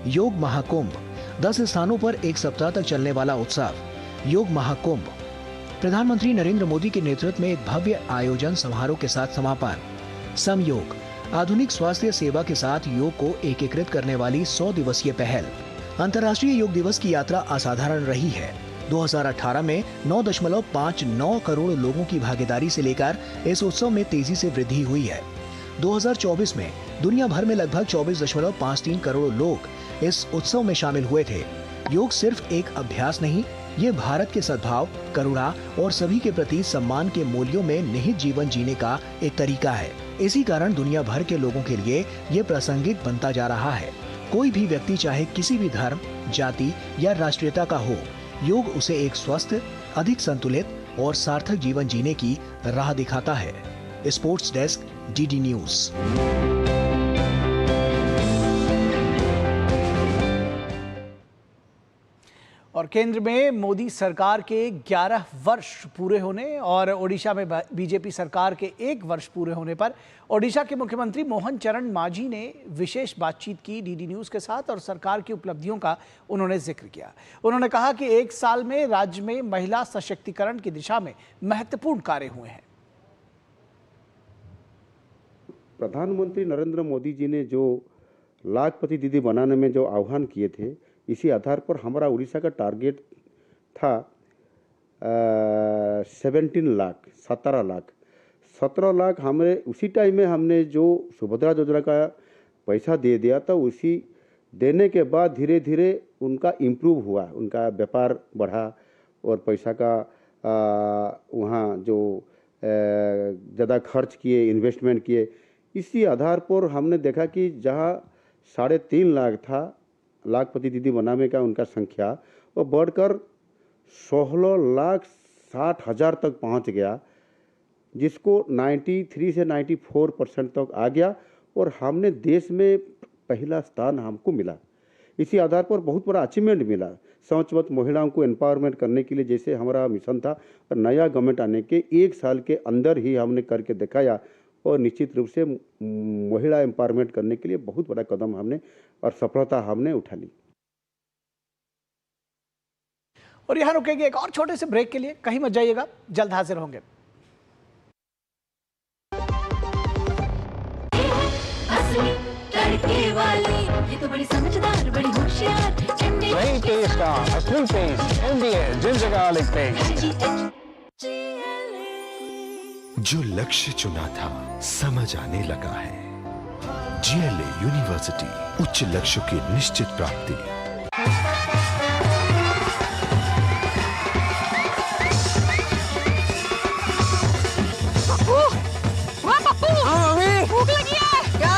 योग महाकुंभ, 10 स्थानों पर 1 सप्ताह तक चलने वाला उत्सव, योग महाकुंभ, प्रधानमंत्री नरेंद्र मोदी के नेतृत्व में एक भव्य आयोजन समारोह के साथ समापन, समयोग, आधुनिक स्वास्थ्य सेवा के साथ योग को एकीकृत करने वाली 100 दिवसीय पहल। अंतर्राष्ट्रीय योग दिवस की यात्रा असाधारण रही है। 2018 में 9.59 करोड़ लोगों की भागीदारी से लेकर इस उत्सव में तेजी से वृद्धि हुई है। 2024 में दुनिया भर में लगभग 24.53 करोड़ लोग इस उत्सव में शामिल हुए थे। योग सिर्फ एक अभ्यास नहीं, ये भारत के सद्भाव, करुणा और सभी के प्रति सम्मान के मूल्यों में निहित जीवन जीने का एक तरीका है। इसी कारण दुनिया भर के लोगों के लिए ये प्रासंगिक बनता जा रहा है। कोई भी व्यक्ति चाहे किसी भी धर्म, जाति या राष्ट्रीयता का हो, योग उसे एक स्वस्थ, अधिक संतुलित और सार्थक जीवन जीने की राह दिखाता है। Sports desk, DD news. और केंद्र में मोदी सरकार के 11 वर्ष पूरे होने और ओडिशा में बीजेपी सरकार के 1 वर्ष पूरे होने पर ओडिशा के मुख्यमंत्री मोहन चरण मांझी ने विशेष बातचीत की DD न्यूज के साथ और सरकार की उपलब्धियों का उन्होंने जिक्र किया। उन्होंने कहा कि 1 साल में राज्य में महिला सशक्तिकरण की दिशा में महत्वपूर्ण कार्य हुए हैं। प्रधानमंत्री नरेंद्र मोदी जी ने जो लाखपति दीदी बनाने में जो आह्वान किए थे, इसी आधार पर हमारा उड़ीसा का टारगेट था 17 लाख। हमने उसी टाइम में हमने जो सुभद्रा योजना का पैसा दे दिया था, उसी देने के बाद धीरे धीरे उनका इम्प्रूव हुआ, उनका व्यापार बढ़ा और पैसा का वहाँ जो ज़्यादा खर्च किए, इन्वेस्टमेंट किए। इसी आधार पर हमने देखा कि जहाँ 3.5 लाख था लाखपति दीदी बनाने का उनका संख्या, वो बढ़कर 16,60,000 तक पहुंच गया, जिसको 93 से 94% तक आ गया और हमने देश में पहला स्थान हमको मिला। इसी आधार पर बहुत बड़ा अचीवमेंट मिला। समझवत महिलाओं को एम्पावरमेंट करने के लिए जैसे हमारा मिशन था, और नया गवर्नमेंट आने के 1 साल के अंदर ही हमने करके दिखाया और निश्चित रूप से महिला एम्पावरमेंट करने के लिए बहुत बड़ा कदम हमने और सफलता हमने उठा ली। और यहाँ रुकेंगे एक और छोटे से ब्रेक के लिए, कहीं मत जाइएगा, जल्द हाजिर होंगे। ये तो बड़ी समझदार, बड़ी होशियार। नई टेस्ट का असली taste MDH ginger garlic paste. जो लक्ष्य चुना था समझ आने लगा है। GLA यूनिवर्सिटी, उच्च लक्ष्य की निश्चित प्राप्ति। भूख लगी है क्या?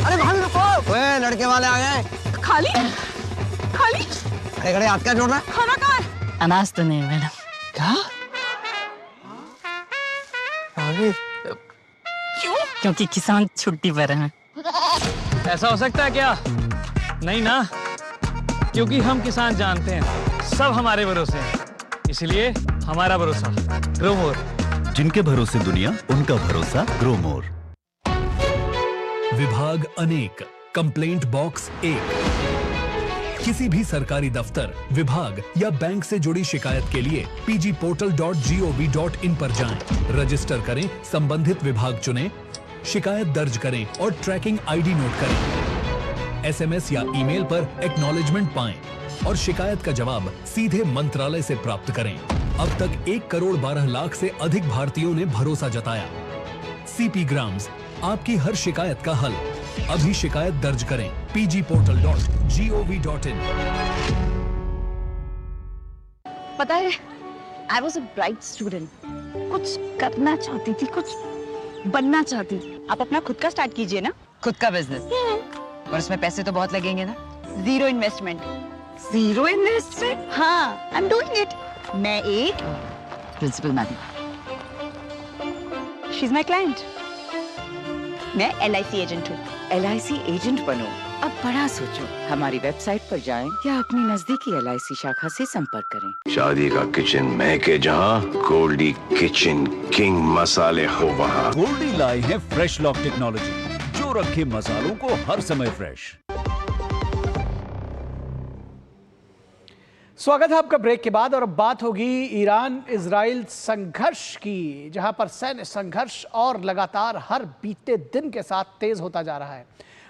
अरे भाभी रुको, ओए लड़के वाले आ गए। खाली खाली अरे खड़े हाथ क्या जोड़ रहा है? खाना कहाँ है? अनाज तो नहीं मैडम। क्या? क्यों? क्योंकि किसान छुट्टी पर हैं। ऐसा हो सकता है क्या? नहीं ना, क्योंकि हम किसान जानते हैं सब हमारे भरोसे हैं, इसलिए हमारा भरोसा ग्रो मोर। जिनके भरोसे दुनिया, उनका भरोसा ग्रो मोर। विभाग अनेक, कंप्लेंट बॉक्स 1। किसी भी सरकारी दफ्तर, विभाग या बैंक से जुड़ी शिकायत के लिए pgportal.gov.in पर जाएं, रजिस्टर करें, संबंधित विभाग चुनें, शिकायत दर्ज करें और ट्रैकिंग आईडी नोट करें। SMS या ईमेल पर एक्नॉलेजमेंट पाएं और शिकायत का जवाब सीधे मंत्रालय से प्राप्त करें। अब तक 1 करोड़ 12 लाख से अधिक भारतीयों ने भरोसा जताया। CP ग्राम्स, आपकी हर शिकायत का हल। अभी शिकायत दर्ज करें pgportal.gov.in। पता है, I was a bright student. कुछ करना चाहती थी, कुछ बनना चाहती थी। आप अपना खुद का स्टार्ट कीजिए ना। खुद का बिजनेस, और उसमें पैसे तो बहुत लगेंगे ना। Zero investment. Zero investment? हाँ, I'm doing it. मैं एक principal madam. She's my client. मैं LIC एजेंट हूँ। LIC एजेंट बनो, अब बड़ा सोचो। हमारी वेबसाइट पर जाएं या अपनी नजदीकी LIC शाखा से संपर्क करें। शादी का किचन महके जहाँ, गोल्डी किचन किंग मसाले हो वहाँ। गोल्डी लाई है फ्रेश लॉक टेक्नोलॉजी, जो रखे मसालों को हर समय फ्रेश। स्वागत है आपका ब्रेक के बाद, और अब बात होगी ईरान इजराइल संघर्ष की, जहां पर सैन्य संघर्ष और लगातार हर बीते दिन के साथ तेज होता जा रहा है।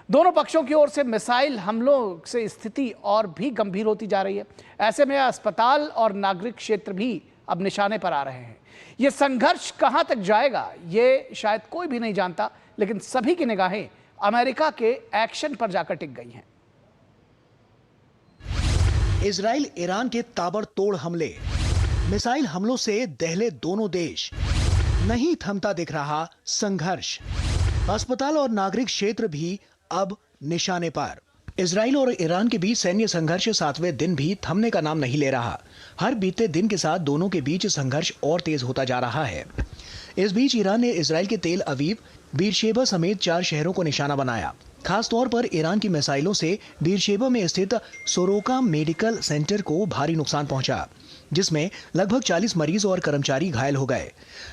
दोनों पक्षों की ओर से मिसाइल हमलों से स्थिति और भी गंभीर होती जा रही है। ऐसे में अस्पताल और नागरिक क्षेत्र भी अब निशाने पर आ रहे हैं। ये संघर्ष कहां तक जाएगा ये शायद कोई भी नहीं जानता, लेकिन सभी की निगाहें अमेरिका के एक्शन पर जाकर टिक गई हैं। इजराइल ईरान के ताबड़तोड़ हमले, मिसाइल हमलों से दहले दोनों देश, नहीं थमता दिख रहा संघर्ष। अस्पताल और नागरिक क्षेत्र भी अब निशाने पर। इजराइल और ईरान के बीच सैन्य संघर्ष 7वें दिन भी थमने का नाम नहीं ले रहा। हर बीते दिन के साथ दोनों के बीच संघर्ष और तेज होता जा रहा है। इस बीच ईरान ने इजराइल के तेल अवीव, बीरशेबा समेत 4 शहरों को निशाना बनाया। खास तौर पर ईरान की मिसाइलों से बीरशेबा में स्थित सोरोका मेडिकल सेंटर को भारी नुकसान पहुंचा, जिसमें लगभग 40 मरीज और कर्मचारी घायल हो गए।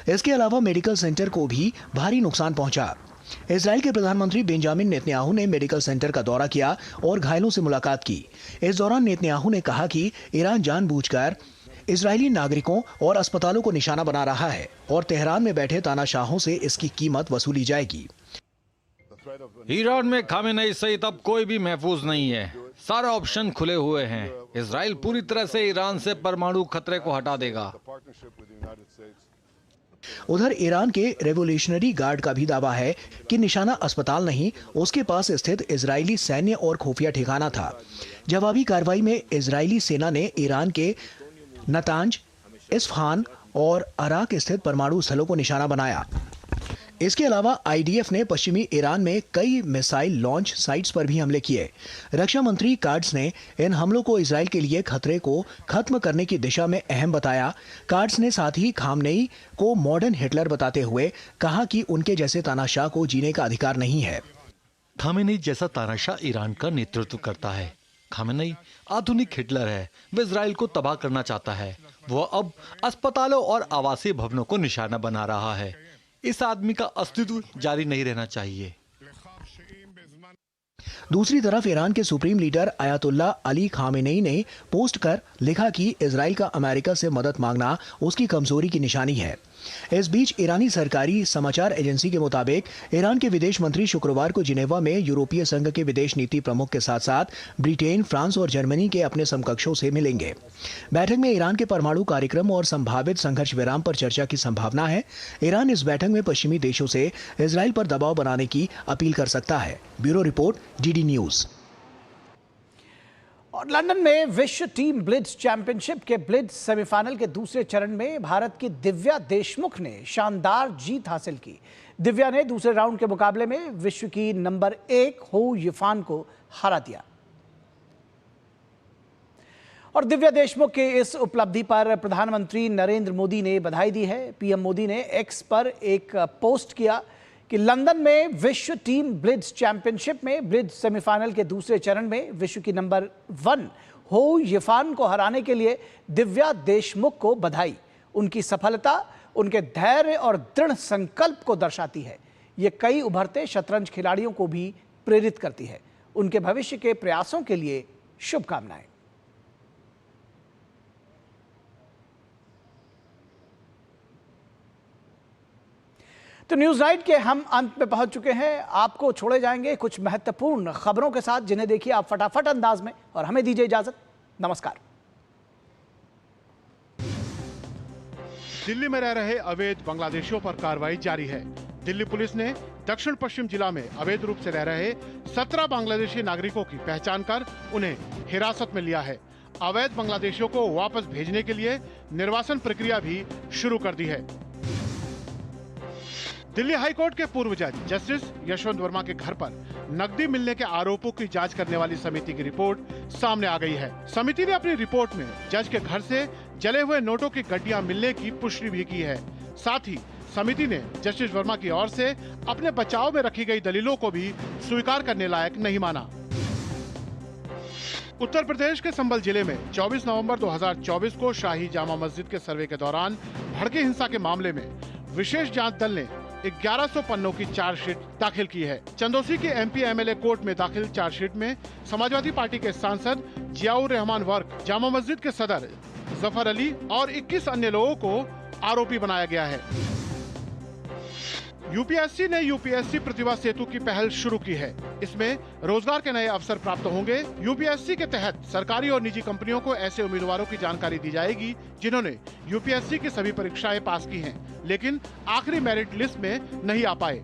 इसके अलावा मेडिकल सेंटर को भी भारी नुकसान पहुंचा। इजराइल के प्रधानमंत्री बेंजामिन नेतन्याहू ने मेडिकल सेंटर का दौरा किया और घायलों से मुलाकात की। इस दौरान नेतन्याहू ने कहा कि ईरान जानबूझकर इजरायली नागरिकों और अस्पतालों को निशाना बना रहा है और तेहरान में बैठे तानाशाहों से इसकी कीमत वसूली जाएगी। ईरान में खामेनेई सहित अब कोई भी महफूज नहीं है। सारे ऑप्शन खुले हुए हैं। इजराइल पूरी तरह से ईरान से परमाणु खतरे को हटा देगा। उधर ईरान के रेवोल्यूशनरी गार्ड का भी दावा है कि निशाना अस्पताल नहीं, उसके पास स्थित इजरायली सैन्य और खुफिया ठिकाना था। जवाबी कार्रवाई में इजरायली सेना ने ईरान के नतांज, इस्फहान और अराक स्थित परमाणु स्थलों को निशाना बनाया। इसके अलावा IDF ने पश्चिमी ईरान में कई मिसाइल लॉन्च साइट्स पर भी हमले किए। रक्षा मंत्री कार्ड्स ने इन हमलों को इजराइल के लिए खतरे को खत्म करने की दिशा में अहम बताया। कार्ड्स ने साथ ही खामनेई को मॉडर्न हिटलर बताते हुए कहा कि उनके जैसे तानाशाह को जीने का अधिकार नहीं है। खामेनेई जैसा तानाशाह ईरान का नेतृत्व करता है। खामेनेई आधुनिक हिटलर है। वह इजराइल को तबाह करना चाहता है। वह अब अस्पतालों और आवासीय भवनों को निशाना बना रहा है। इस आदमी का अस्तित्व जारी नहीं रहना चाहिए। दूसरी तरफ ईरान के supreme leader Ayatollah Ali Khamenei ने पोस्ट कर लिखा कि इजराइल का अमेरिका से मदद मांगना उसकी कमजोरी की निशानी है। इस बीच ईरानी सरकारी समाचार एजेंसी के मुताबिक ईरान के विदेश मंत्री शुक्रवार को जिनेवा में यूरोपीय संघ के विदेश नीति प्रमुख के साथ साथ ब्रिटेन, फ्रांस और जर्मनी के अपने समकक्षों से मिलेंगे। बैठक में ईरान के परमाणु कार्यक्रम और संभावित संघर्ष विराम पर चर्चा की संभावना है। ईरान इस बैठक में पश्चिमी देशों से इजराइल पर दबाव बनाने की अपील कर सकता है। Bureau report, DD news. और लंदन में विश्व टीम ब्लिट्ज चैंपियनशिप के ब्लिट्ज सेमीफाइनल के दूसरे चरण में भारत की दिव्या देशमुख ने शानदार जीत हासिल की। दिव्या ने दूसरे राउंड के मुकाबले में विश्व की नंबर 1 हो यिफान को हरा दिया। और दिव्या देशमुख के इस उपलब्धि पर प्रधानमंत्री नरेंद्र मोदी ने बधाई दी है। पीएम मोदी ने एक्स पर एक पोस्ट किया कि लंदन में विश्व टीम ब्लिट्ज चैंपियनशिप में ब्लिट्ज सेमीफाइनल के दूसरे चरण में विश्व की नंबर 1 हो यिफान को हराने के लिए दिव्या देशमुख को बधाई। उनकी सफलता उनके धैर्य और दृढ़ संकल्प को दर्शाती है। ये कई उभरते शतरंज खिलाड़ियों को भी प्रेरित करती है। उनके भविष्य के प्रयासों के लिए शुभकामनाएं। तो न्यूज नाइट के हम अंत में पहुंच चुके हैं। आपको छोड़े जाएंगे कुछ महत्वपूर्ण खबरों के साथ, जिन्हें देखिए आप फटाफट अंदाज में, और हमें दीजिए इजाजत। नमस्कार। दिल्ली में रह रहे अवैध बांग्लादेशियों पर कार्रवाई जारी है। दिल्ली पुलिस ने दक्षिण पश्चिम जिला में अवैध रूप से रह रहे 17 बांग्लादेशी नागरिकों की पहचान कर उन्हें हिरासत में लिया है। अवैध बांग्लादेशियों को वापस भेजने के लिए निर्वासन प्रक्रिया भी शुरू कर दी है। दिल्ली हाईकोर्ट के पूर्व जज जस्टिस यशवंत वर्मा के घर पर नकदी मिलने के आरोपों की जांच करने वाली समिति की रिपोर्ट सामने आ गई है। समिति ने अपनी रिपोर्ट में जज के घर से जले हुए नोटों की गड्डियां मिलने की पुष्टि भी की है। साथ ही समिति ने जस्टिस वर्मा की ओर से अपने बचाव में रखी गई दलीलों को भी स्वीकार करने लायक नहीं माना। उत्तर प्रदेश के संभल जिले में 24 नवंबर 2024 को शाही जामा मस्जिद के सर्वे के दौरान भड़के हिंसा के मामले में विशेष जांच दल ने 1100 पन्नों की चार्जशीट दाखिल की है। चंदौसी के एमपी एमएलए कोर्ट में दाखिल चार्जशीट में समाजवादी पार्टी के सांसद जियाउर रहमान वर्क, जामा मस्जिद के सदर जफर अली और 21 अन्य लोगों को आरोपी बनाया गया है। यूपीएससी ने यूपीएससी प्रतिभा सेतु की पहल शुरू की है। इसमें रोजगार के नए अवसर प्राप्त होंगे। यूपीएससी के तहत सरकारी और निजी कंपनियों को ऐसे उम्मीदवारों की जानकारी दी जाएगी जिन्होंने यूपीएससी की सभी परीक्षाएं पास की हैं, लेकिन आखिरी मेरिट लिस्ट में नहीं आ पाए।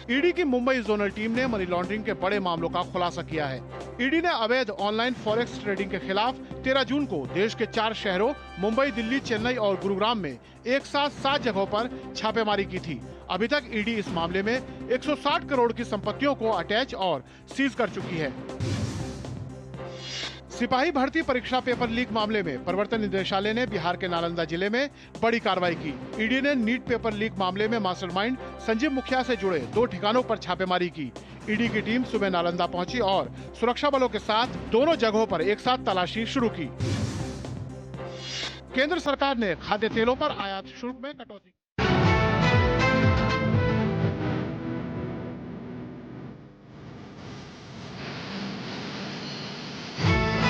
ईडी की मुंबई जोनल टीम ने मनी लॉन्ड्रिंग के बड़े मामलों का खुलासा किया है। ईडी ने अवैध ऑनलाइन फॉरेक्स ट्रेडिंग के खिलाफ 13 जून को देश के 4 शहरों मुंबई, दिल्ली, चेन्नई और गुरुग्राम में एक साथ 7 जगहों पर छापेमारी की थी। अभी तक ईडी इस मामले में 160 करोड़ की संपत्तियों को अटैच और सीज कर चुकी है। सिपाही भर्ती परीक्षा पेपर लीक मामले में प्रवर्तन निदेशालय ने बिहार के नालंदा जिले में बड़ी कार्रवाई की। ईडी ने नीट पेपर लीक मामले में मास्टरमाइंड संजीव मुखिया से जुड़े 2 ठिकानों पर छापेमारी की। ईडी की टीम सुबह नालंदा पहुंची और सुरक्षा बलों के साथ दोनों जगहों पर एक साथ तलाशी शुरू की। केंद्र सरकार ने खाद्य तेलों पर आयात शुल्क में कटौती